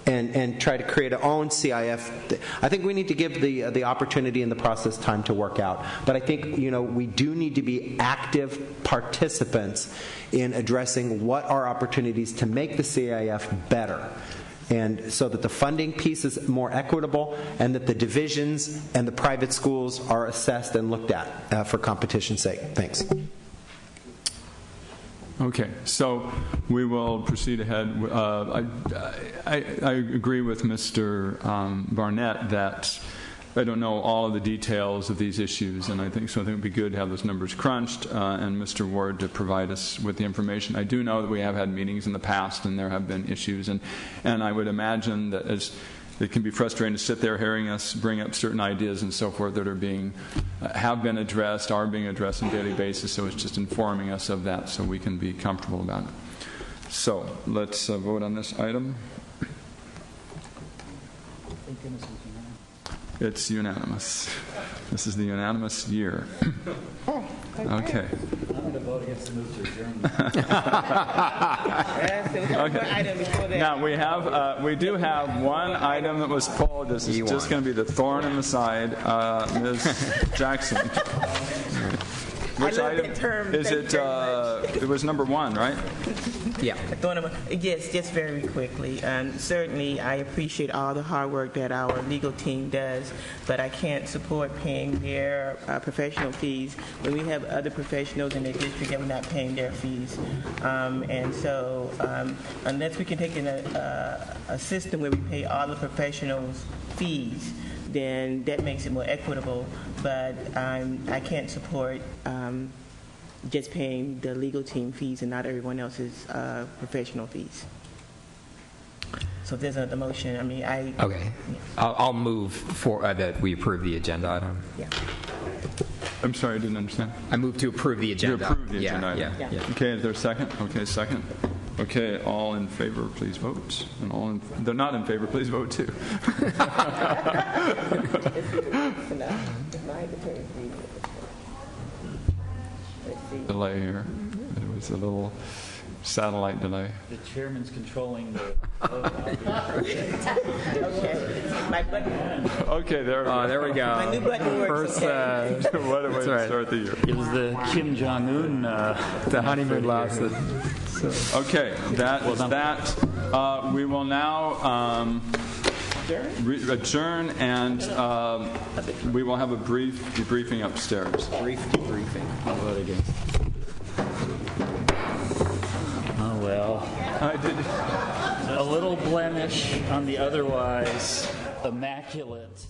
and try to create our own CIF, I think we need to give the opportunity and the process time to work out. But I think we do need to be active participants in addressing what are opportunities to make the CIF better, and so that the funding piece is more equitable, and that the divisions and the private schools are assessed and looked at for competition's sake. Thanks. Okay, so we will proceed ahead. I agree with Mr. Barnett that I don't know all of the details of these issues, and I think it would be good to have those numbers crunched, and Mr. Ward to provide us with the information. I do know that we have had meetings in the past, and there have been issues, and I would imagine that it can be frustrating to sit there hearing us bring up certain ideas and so forth that have been addressed, are being addressed on a daily basis, so it's just informing us of that so we can be comfortable about it. So let's vote on this item. It's unanimous. This is the unanimous year. Oh, okay. I'm going to vote against the move to adjourn. Okay. Now we do have one item that was pulled. This is just going to be the thorn in the side. Ms. Jackson. Which item is it? It was number 1, right? Yeah. Yes, just very quickly. Certainly, I appreciate all the hard work that our legal team does, but I can't support paying their professional fees when we have other professionals in the district that we're not paying their fees. And so, unless we can take in a system where we pay all the professionals' fees, then that makes it more equitable. But I can't support just paying the legal team fees and not everyone else's professional fees. So if there's another motion, I mean, Okay. I'll move for that we approve the agenda item. Yeah. I'm sorry, I didn't understand. I move to approve the agenda. To approve the agenda item. Yeah. Okay, is there a second? Okay, second. Okay, all in favor, please vote. And they're not in favor, please vote too. Delay here. It was a little satellite delay. The chairman's controlling the. My button. Okay, there we go. There we go. My new button works. First, what a way to start the year. It was the Kim Jong Un. The honeymoon lasted. Okay, that is that. We will now adjourn, and we will have a brief debriefing upstairs. Brief debriefing. I'll vote again. Oh, well. I did. A little blemish on the otherwise immaculate